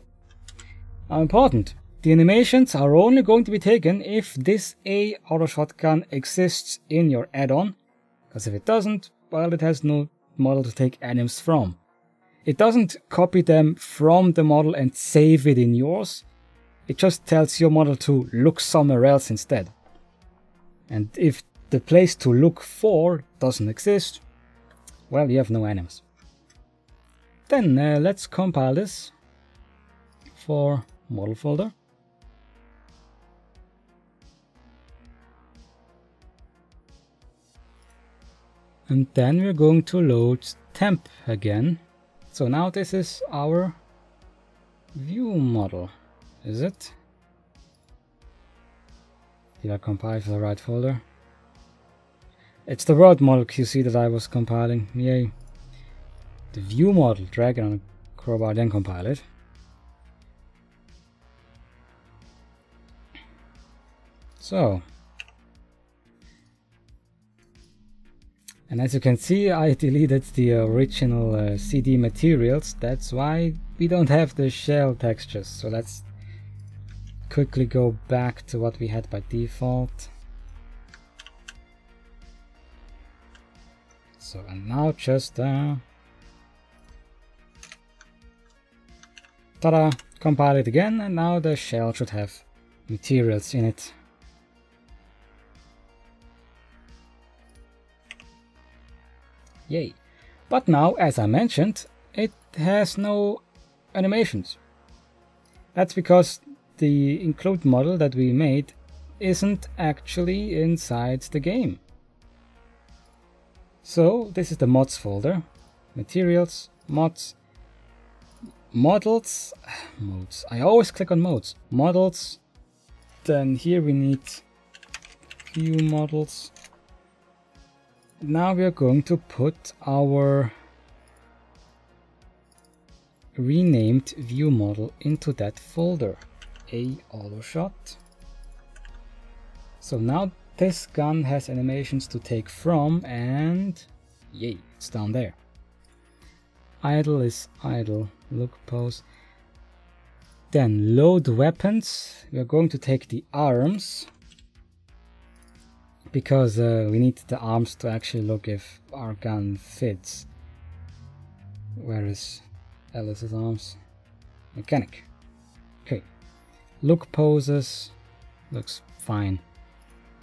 Now important, the animations are only going to be taken if this A auto shotgun exists in your add-on, because if it doesn't, well, it has no model to take anims from. It doesn't copy them from the model and save it in yours. It just tells your model to look somewhere else instead. And if the place to look for doesn't exist, well, you have no animals. Then let's compile this for model folder. And then we're going to load temp again. So now this is our view model, is it? Did I compile for the right folder? It's the world model QC that I was compiling, yay. The view model, drag it on a crowbar, then compile it. So, and as you can see, I deleted the original CD materials. That's why we don't have the shell textures. So let's quickly go back to what we had by default. So, and now just tada, compile it again, and now the shell should have materials in it. Yay. But now, as I mentioned, it has no animations. That's because the include model that we made isn't actually inside the game. So this is the mods folder, materials, mods, models, modes. I always click on modes, models. Then here we need view models. Now we are going to put our renamed view model into that folder, a auto shot. So now this gun has animations to take from, and yay, it's down there. Idle is idle, look, pose. Then load weapons. We are going to take the arms, because we need the arms to actually look if our gun fits. Where is Alice's arms? Mechanic. Okay. Look poses. Looks fine.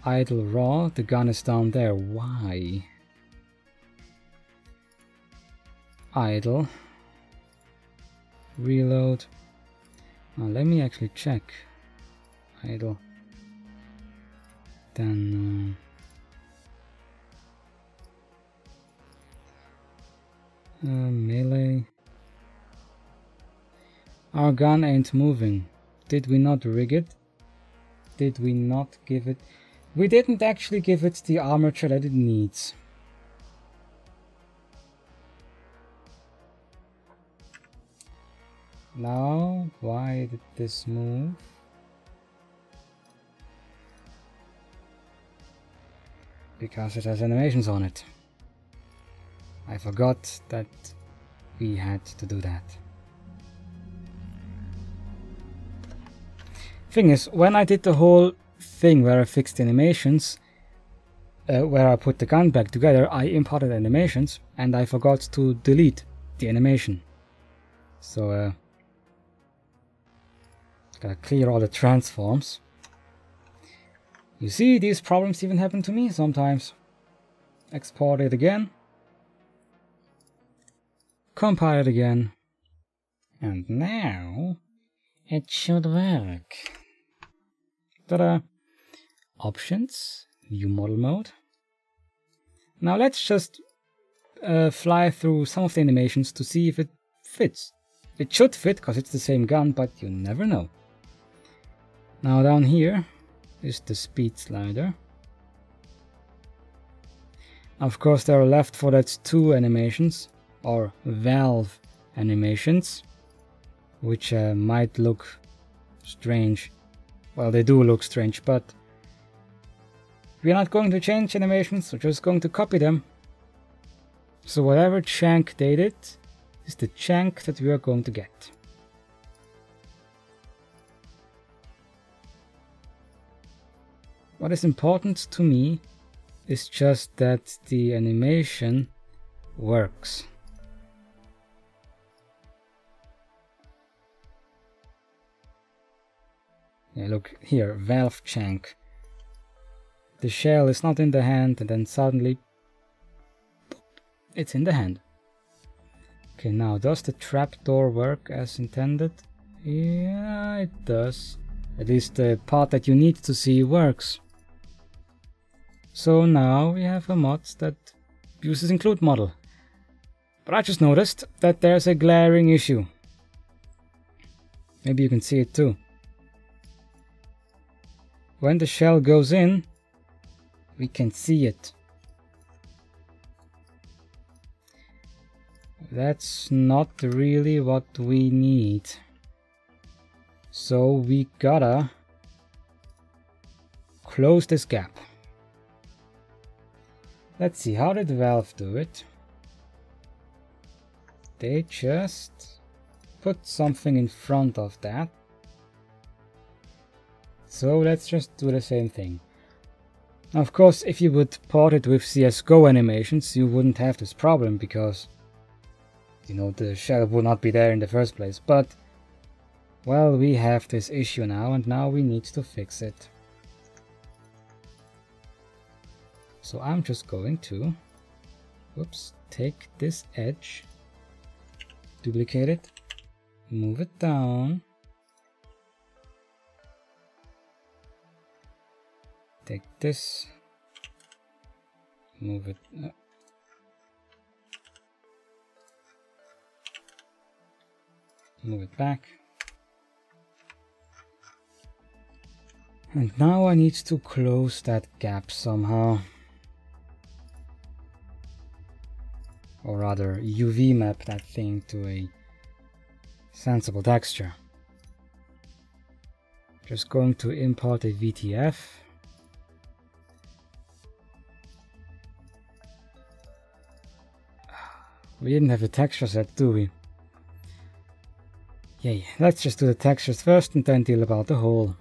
Idle raw. The gun is down there. Why? Idle. Reload. Now let me actually check. Idle. Then melee. Our gun ain't moving. Did we not rig it? Did we not give it? We didn't actually give it the armature that it needs. Now, why did this move? Because it has animations on it. I forgot that we had to do that. Thing is, when I did the whole thing where I fixed the animations, where I put the gun back together, I imported animations and I forgot to delete the animation. So gotta clear all the transforms. You see, these problems even happen to me sometimes. Export it again. Compile it again. And now it should work. Ta-da! Options, view model mode. Now let's just fly through some of the animations to see if it fits. It should fit because it's the same gun, but you never know. Now down here is the speed slider. Of course, there are left for that 2 animations, or valve animations, which might look strange. Well, they do look strange, but we're not going to change animations, we're just going to copy them. So whatever chunk they did is the chunk that we are going to get. What is important to me is just that the animation works. Yeah, look here, valve shank. The shell is not in the hand, and then suddenly it's in the hand. Okay, now does the trapdoor work as intended? Yeah, it does. At least the part that you need to see works. So now we have a mod that uses Includemodel. But I just noticed that there's a glaring issue. Maybe you can see it too. When the shell goes in, we can see it. That's not really what we need. So we gotta close this gap. Let's see, how did Valve do it? They just put something in front of that. So let's just do the same thing. Now, of course, if you would port it with CSGO animations, you wouldn't have this problem because, you know, the shell would not be there in the first place. But, well, we have this issue now, and now we need to fix it. So I'm just going to, whoops, take this edge, duplicate it, move it down, take this, move it up. Move it back. And now I need to close that gap somehow. Or rather, UV map that thing to a sensible texture. Just going to import a VTF. We didn't have a texture set, do we? Yay, let's just do the textures first and then deal about the hole.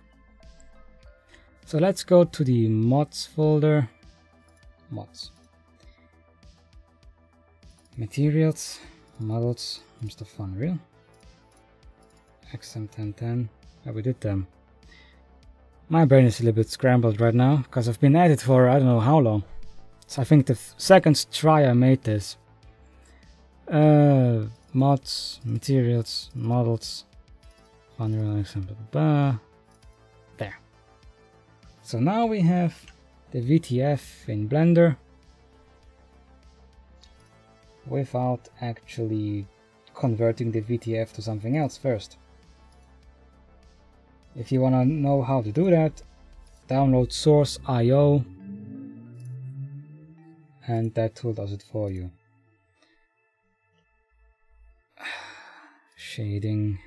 So let's go to the mods folder. Mods. Materials, models, Mr. Funreal. XM1010. Oh, we did them. My brain is a little bit scrambled right now because I've been at it for I don't know how long. So I think the second try I made this. Mods, materials, models, Funreal, XM. There. So now we have the VTF in Blender without actually converting the VTF to something else first. If you want to know how to do that, download source.io and that tool does it for you. Shading.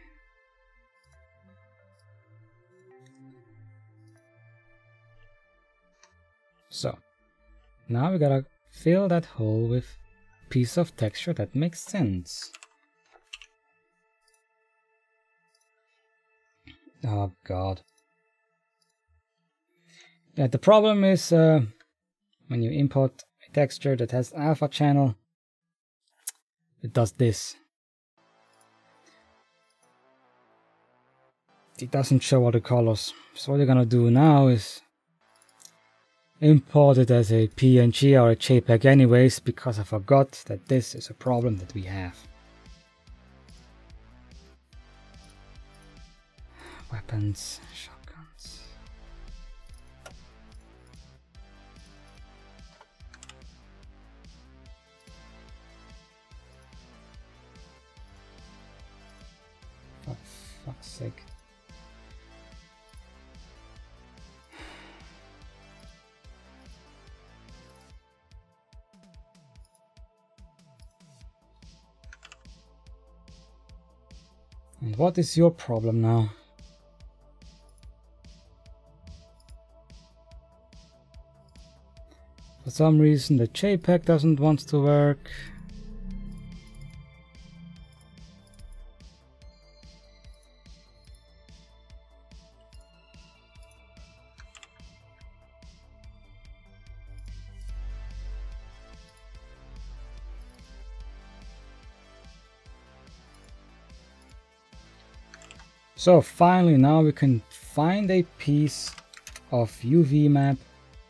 So now we gotta fill that hole with piece of texture that makes sense. Oh god. Yeah, the problem is when you import a texture that has an alpha channel, it does this. It doesn't show all the colors. So what you're gonna do now is import it as a PNG or a JPEG anyways, because I forgot that this is a problem that we have. Weapons, shotguns. For fuck's sake. And what is your problem now? For some reason the JPEG doesn't want to work. So finally now we can find a piece of UV map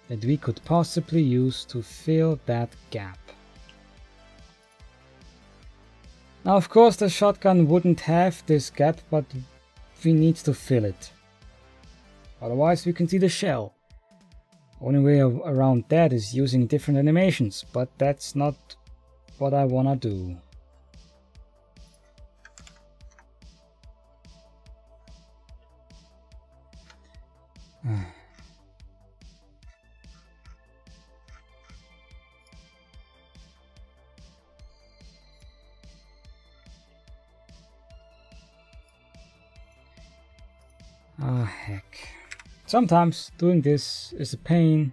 that we could possibly use to fill that gap. Now of course the shotgun wouldn't have this gap, but we need to fill it. Otherwise we can see the shell. Only way around that is using different animations, but that's not what I wanna do. Ah, heck. Sometimes doing this is a pain,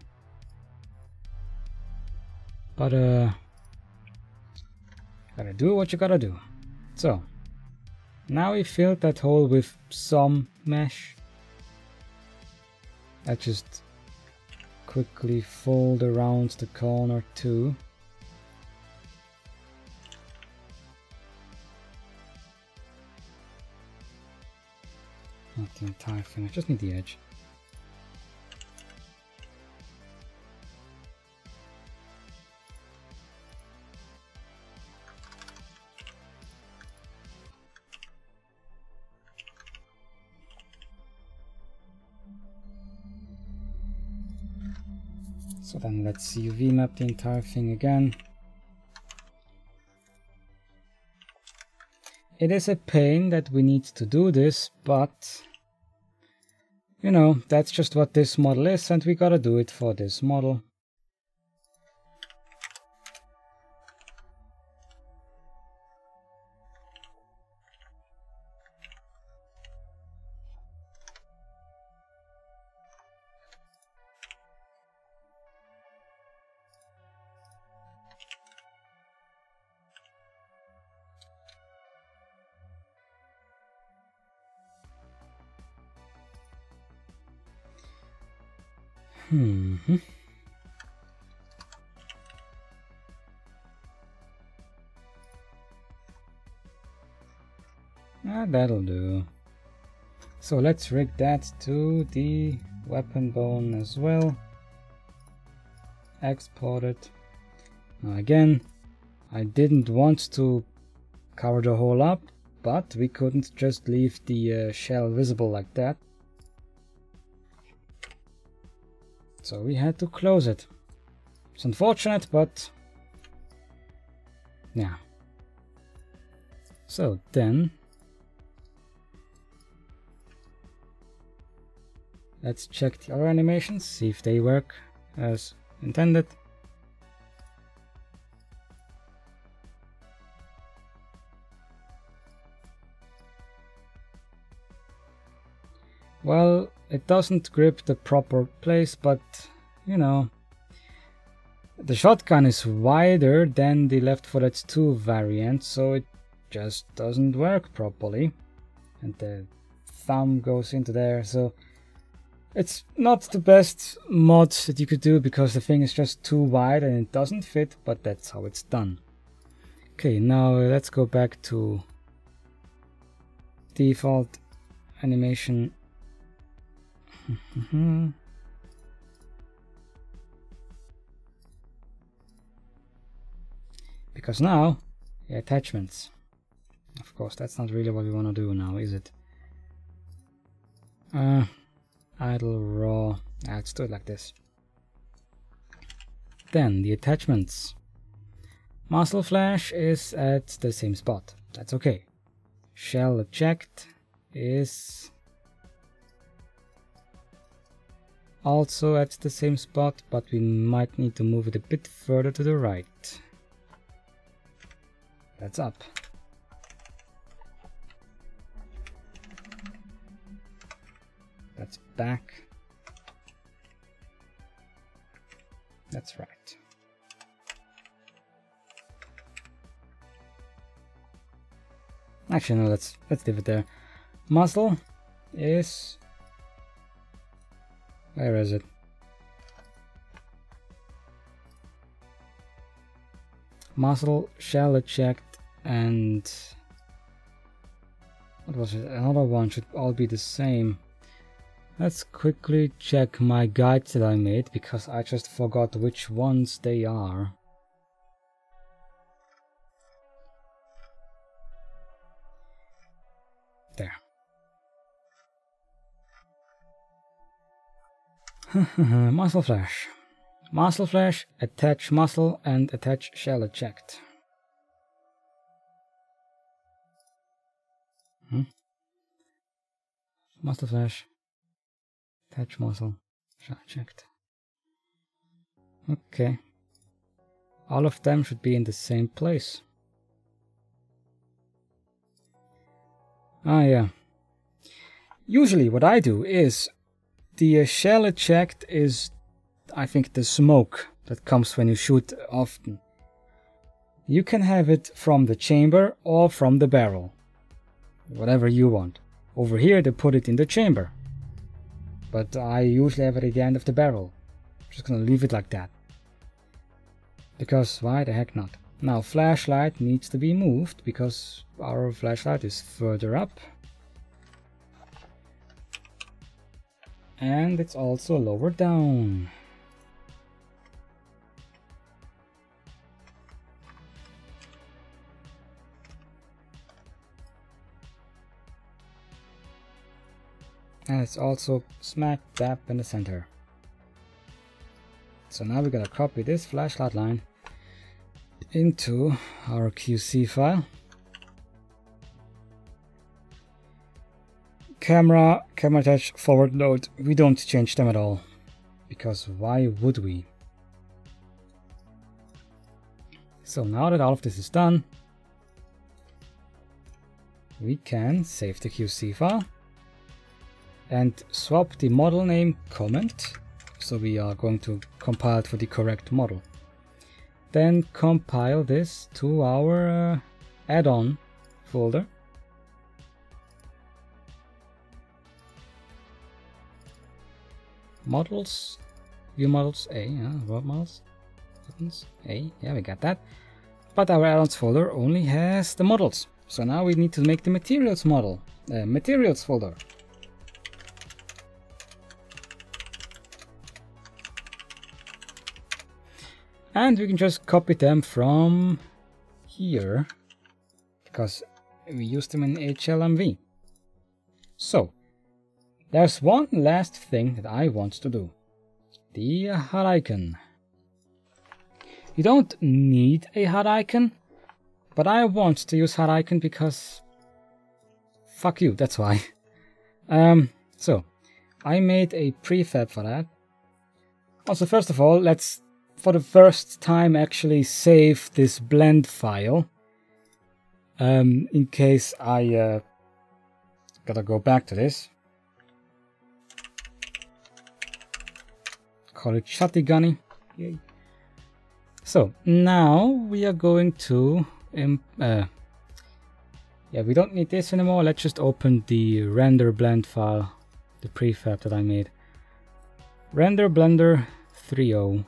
but gotta do what you gotta do. So, now we filled that hole with some mesh. I just quickly fold around the corner too. Not the entire thing, I just need the edge. So then let's UV map the entire thing again. It is a pain that we need to do this, but you know, that's just what this model is, and we gotta do it for this model. That'll do. So let's rig that to the weapon bone as well. Export it. Now again, I didn't want to cover the hole up, but we couldn't just leave the shell visible like that. So we had to close it. It's unfortunate, but yeah. So then let's check the other animations, see if they work as intended. Well, it doesn't grip the proper place, but you know, the shotgun is wider than the Left 4 Dead 2 variant, so it just doesn't work properly. And the thumb goes into there, so it's not the best mod that you could do because the thing is just too wide and it doesn't fit, but that's how it's done. Okay, now let's go back to default animation. Because now the attachments, of course that's not really what we want to do now, is it? Idle raw, let's do it like this. Then the attachments. Muzzle flash is at the same spot, that's okay. Shell eject is also at the same spot, but we might need to move it a bit further to the right. That's up. That's back. That's right. Actually, no, let's leave it there. Muzzle is, where is it? Muzzle, shell eject, and What was it? Another one should all be the same. Let's quickly check my guides that I made, because I just forgot which ones they are. There. Muscle flash. Muscle flash, attach muscle, and attach shell eject. Muscle flash, attach muscle, shell eject. Okay. All of them should be in the same place. Ah, yeah. Usually what I do is the shell eject is, I think, the smoke that comes when you shoot often. You can have it from the chamber or from the barrel. Whatever you want. Over here they put it in the chamber. But I usually have it at the end of the barrel. I'm just gonna leave it like that. Because why the heck not? Now flashlight needs to be moved because our flashlight is further up. And it's also lower down. And it's also smack dab in the center. So now we're gonna copy this flashlight line into our QC file. Camera attach, forward load, we don't change them at all, because why would we? So now that all of this is done, we can save the QC file and swap the model name comment, so we are going to compile it for the correct model. Then compile this to our add-on folder. Models, view models A, world models, buttons A, yeah, we got that. But our add-ons folder only has the models, so now we need to make the materials model, materials folder. And we can just copy them from here, because we used them in HLMV. So, there's one last thing that I want to do. The HUD icon. You don't need a HUD icon, but I want to use HUD icon because fuck you, that's why. So, I made a prefab for that. Also, first of all, let's, for the first time, actually save this blend file. In case I gotta go back to this. Call it Shotty Yay. So now we are going to yeah, we don't need this anymore. Let's just open the render blend file, the prefab that I made. Render blender 3.0.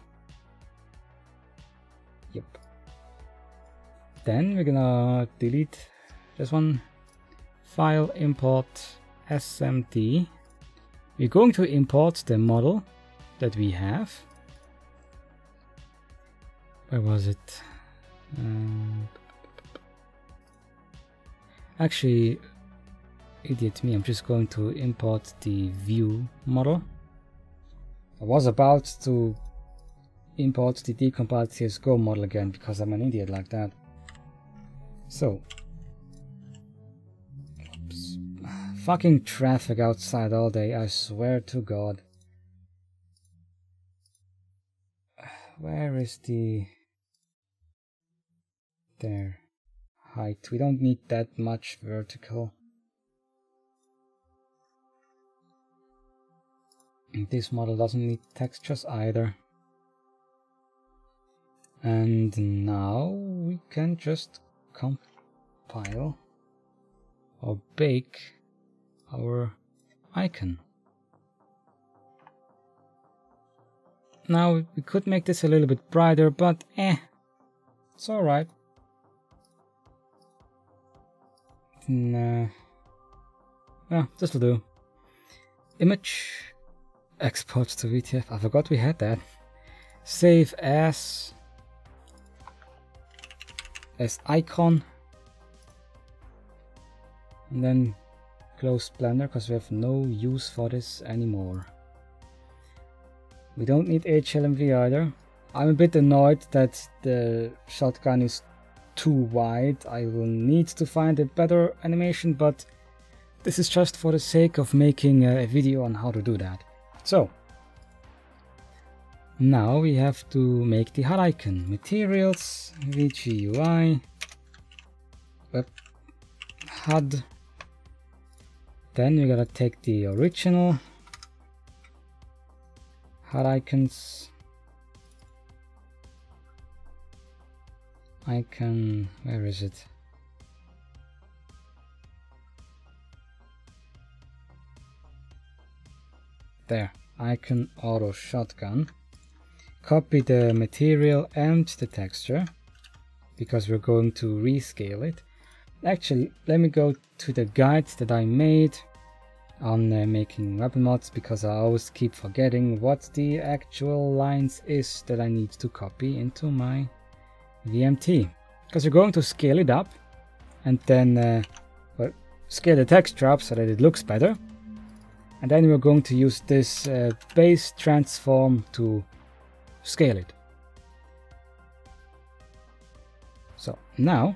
Yep. Then we're gonna delete this one. File, import SMT. We're going to import the model that we have. Where was it? Actually, idiot me, I'm just going to import the view model. I was about to import the decompiled CSGO model again because I'm an idiot like that. So, oops. Fucking traffic outside all day, I swear to God. Where is the... there. Height. We don't need that much vertical. And this model doesn't need textures either. And now we can just compile or bake our icon. Now we could make this a little bit brighter, but it's alright. Yeah, this will do. Image export to VTF. I forgot we had that. Save as icon, and then close Blender because we have no use for this anymore. We don't need HLMV either. I'm a bit annoyed that the shotgun is too wide. I will need to find a better animation, but this is just for the sake of making a video on how to do that. So now we have to make the HUD icon. Materials, VGUI, web HUD. Then we gotta take the original HUD icons. Icon, where is it? There, icon auto shotgun. Copy the material and the texture because we're going to rescale it. Actually, let me go to the guide that I made on making weapon mods, because I always keep forgetting what the actual lines is that I need to copy into my VMT. Because we're going to scale it up and then well, scale the texture up so that it looks better. And then we're going to use this base transform to scale it. So now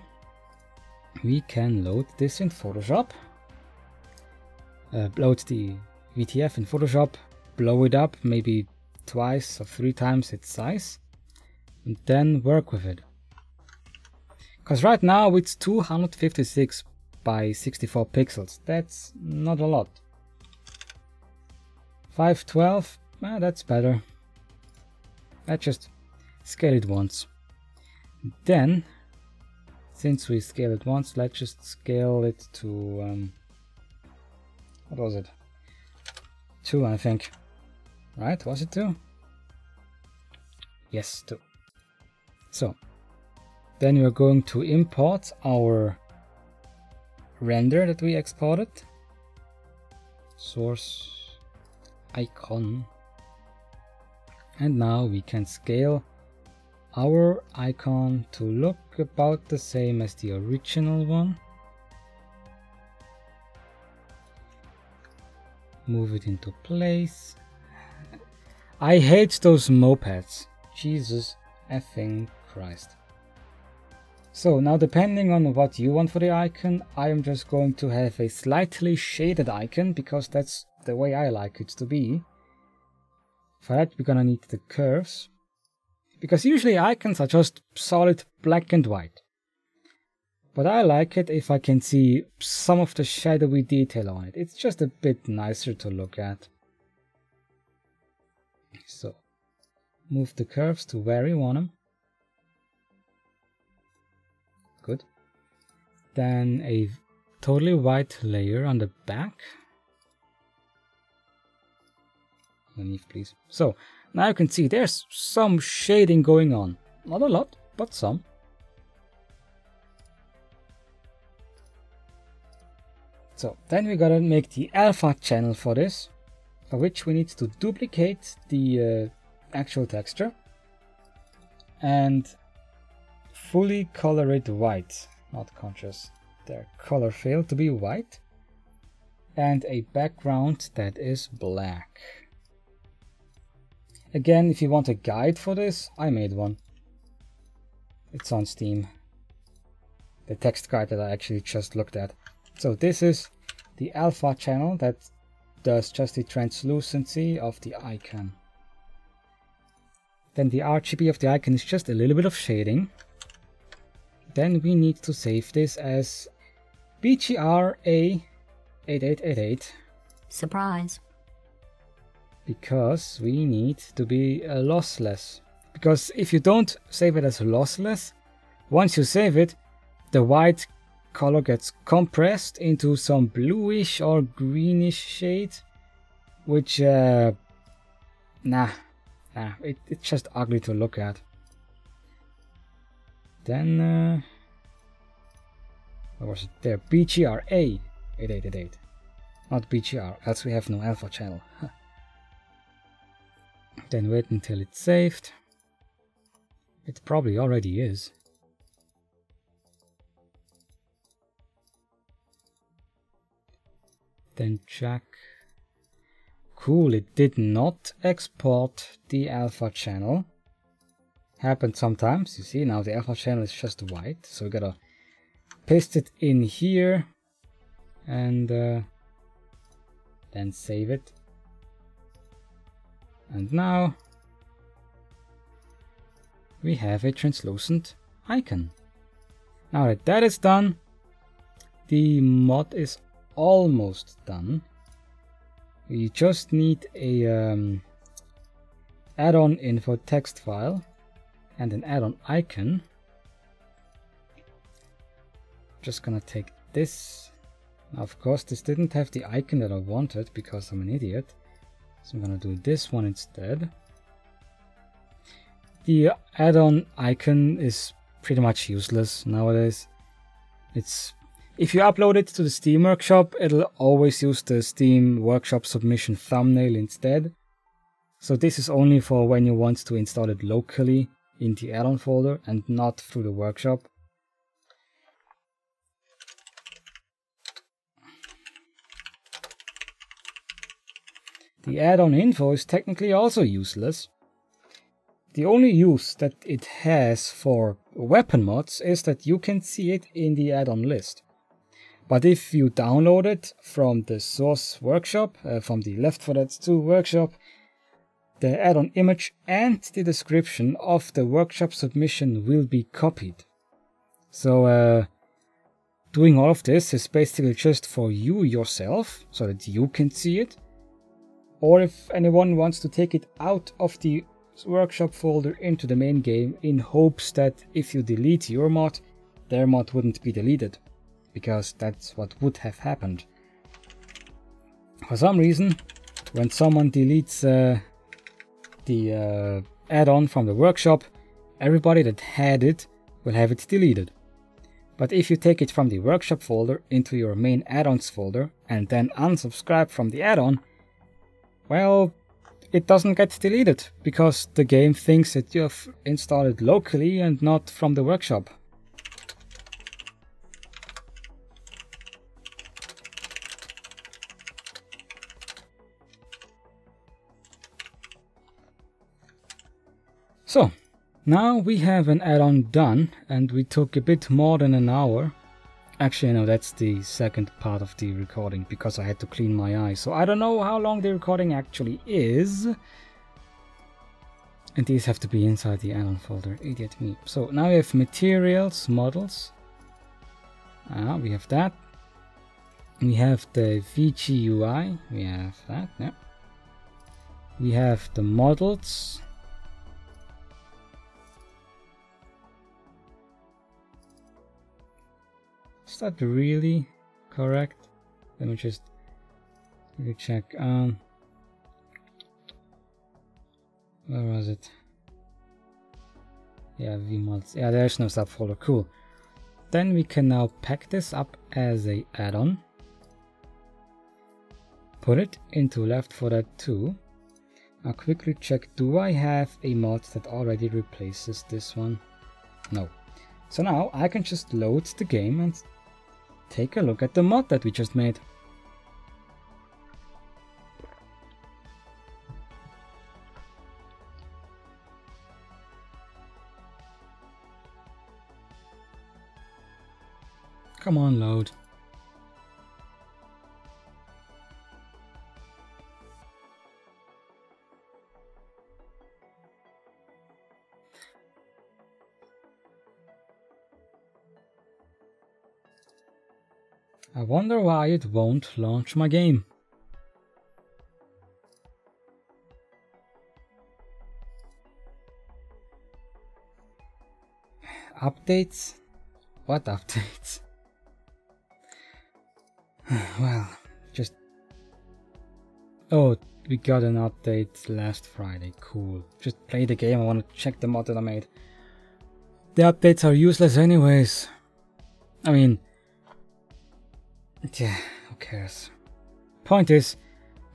we can load this in Photoshop. Load the VTF in Photoshop, blow it up maybe twice or 3 times its size, and then work with it. Because right now it's 256 by 64 pixels. That's not a lot. 512, that's better. Let's just scale it once. Then, since we scale it once, let's just scale it to what was it? 2, I think. Right? Was it 2? Yes, 2. So, then we're going to import our render that we exported. Source icon. And now we can scale our icon to look about the same as the original one. Move it into place. I hate those mopeds. Jesus effing Christ. So now, depending on what you want for the icon, I am just going to have a slightly shaded icon because that's the way I like it to be. For that we're gonna need the curves, because usually icons are just solid black and white. But I like it if I can see some of the shadowy detail on it. It's just a bit nicer to look at. So, move the curves to where you want them. Good. Then a totally white layer on the back. Underneath, please. So, now you can see there's some shading going on. Not a lot, but some. So, then we gotta make the alpha channel for this, for which we need to duplicate the actual texture and fully color it white, not conscious. There, color failed to be white, and a background that is black. Again, if you want a guide for this, I made one. It's on Steam. The text guide that I actually just looked at. So this is the alpha channel that does just the translucency of the icon. Then the RGB of the icon is just a little bit of shading. Then we need to save this as BGRA8888. Surprise. Because we need to be lossless. Because if you don't save it as lossless, once you save it, the white color gets compressed into some bluish or greenish shade, which it's just ugly to look at. Then what was it there? BGRA8888. not BGR, else we have no alpha channel. Then wait until it's saved. It probably already is. Then check. Cool, it did not export the alpha channel. Happens sometimes, you see, now the alpha channel is just white, so we gotta paste it in here and then save it. And now we have a translucent icon. Now that that is done, the mod is almost done. We just need a add-on info text file and an add-on icon. Just gonna take this. Now, of course, this didn't have the icon that I wanted because I'm an idiot. So I'm gonna do this one instead. The add-on icon is pretty much useless nowadays. If you upload it to the Steam Workshop, it'll always use the Steam Workshop submission thumbnail instead. So this is only for when you want to install it locally in the add-on folder and not through the workshop. The add-on info is technically also useless. The only use that it has for weapon mods is that you can see it in the add-on list. But if you download it from the source workshop, from the Left 4 Dead 2 workshop, the add-on image and the description of the workshop submission will be copied. So doing all of this is basically just for you yourself, so that you can see it. Or if anyone wants to take it out of the workshop folder into the main game in hopes that if you delete your mod, their mod wouldn't be deleted. Because that's what would have happened. For some reason, when someone deletes the add-on from the workshop, everybody that had it will have it deleted. But if you take it from the workshop folder into your main add-ons folder and then unsubscribe from the add-on, well, it doesn't get deleted because the game thinks that you have installed it locally and not from the workshop. So, now we have an add-on done, and we took a bit more than an hour. Actually, no, that's the second part of the recording, because I had to clean my eye. So I don't know how long the recording actually is. And these have to be inside the add-on folder, idiot me. So now we have materials, models. We have that. We have the VGUI, we have that, yeah. We have the models. Is that really correct? Let me just check. Where was it? Yeah, vmods. Yeah, there's no subfolder. Cool. Then we can now pack this up as a add-on. Put it into Left 4 Dead 2. Now quickly check, do I have a mod that already replaces this one? No. So now I can just load the game and take a look at the mod that we just made. Come on, load. I wonder why it won't launch my game. Updates? What updates? Well, just... Oh, we got an update last Friday. Cool. Just play the game. I want to check the mod that I made. The updates are useless anyways. I mean... yeah, who cares? Point is,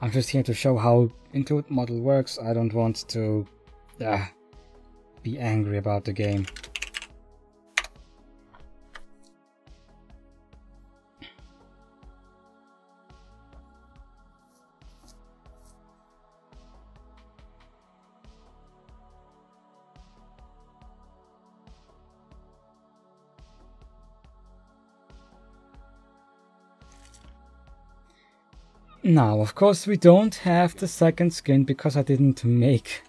I'm just here to show how Includemodel works. I don't want to be angry about the game. Now, of course, we don't have the second skin because I didn't make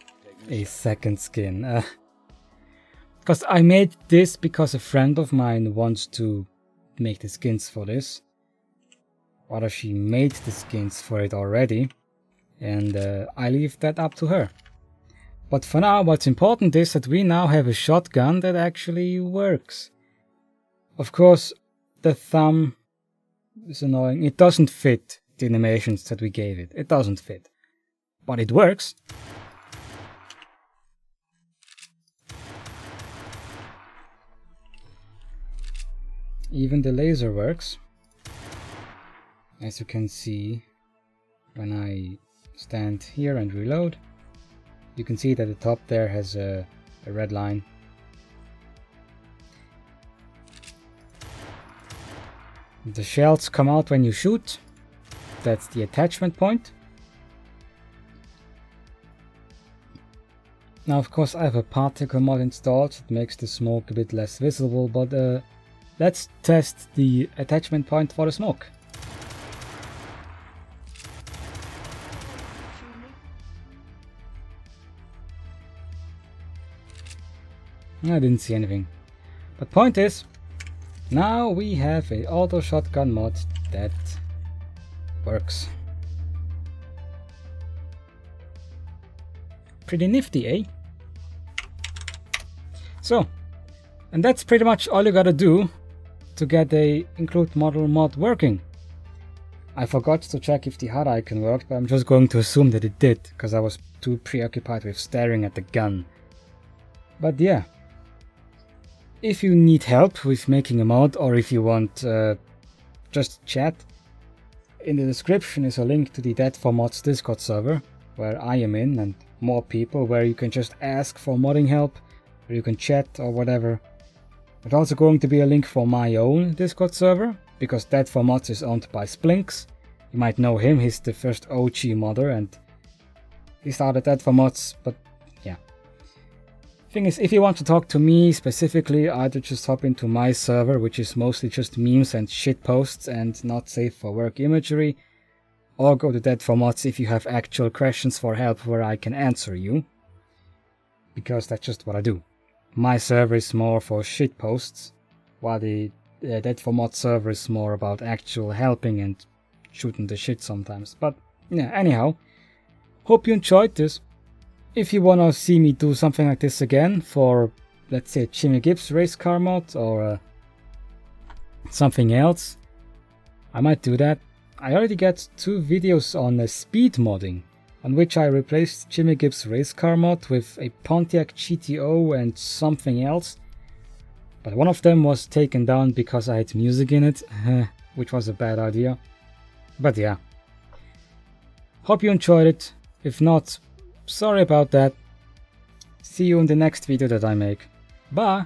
a second skin. Because I made this because a friend of mine wants to make the skins for this. Rather, she made the skins for it already, and I leave that up to her. But for now, what's important is that we now have a shotgun that actually works. Of course, the thumb is annoying. It doesn't fit the animations that we gave it. It doesn't fit. But it works. Even the laser works. As you can see, when I stand here and reload, you can see that the top there has a red line. The shells come out when you shoot. That's the attachment point. Now, of course, I have a particle mod installed. It makes the smoke a bit less visible, but let's test the attachment point for the smoke. I didn't see anything. But point is, now we have a auto shotgun mod that works. Pretty nifty, eh? So, and that's pretty much all you gotta do to get a Includemodel mod working. I forgot to check if the HUD icon worked, but I'm just going to assume that it did, because I was too preoccupied with staring at the gun. But yeah. If you need help with making a mod, or if you want just chat, in the description is a link to the Dead4Mods Discord server, where I am in, and more people, where you can just ask for modding help, or you can chat or whatever. There's also going to be a link for my own Discord server, because Dead4Mods is owned by Splinks. You might know him, he's the first OG modder, and he started Dead4Mods, but yeah. Thing is, if you want to talk to me specifically, either just hop into my server, which is mostly just memes and shit posts and not safe for work imagery, or go to Dead4Mods if you have actual questions for help where I can answer you, because that's just what I do. My server is more for shit posts, while the Dead4Mods server is more about actual helping and shooting the shit sometimes. But yeah, anyhow, hope you enjoyed this. If you wanna see me do something like this again for, let's say, Jimmy Gibbs race car mod or something else, I might do that. I already got 2 videos on speed modding, on which I replaced Jimmy Gibbs race car mod with a Pontiac GTO and something else. But one of them was taken down because I had music in it, which was a bad idea. But yeah. Hope you enjoyed it. If not, sorry about that. See you in the next video that I make. Bye!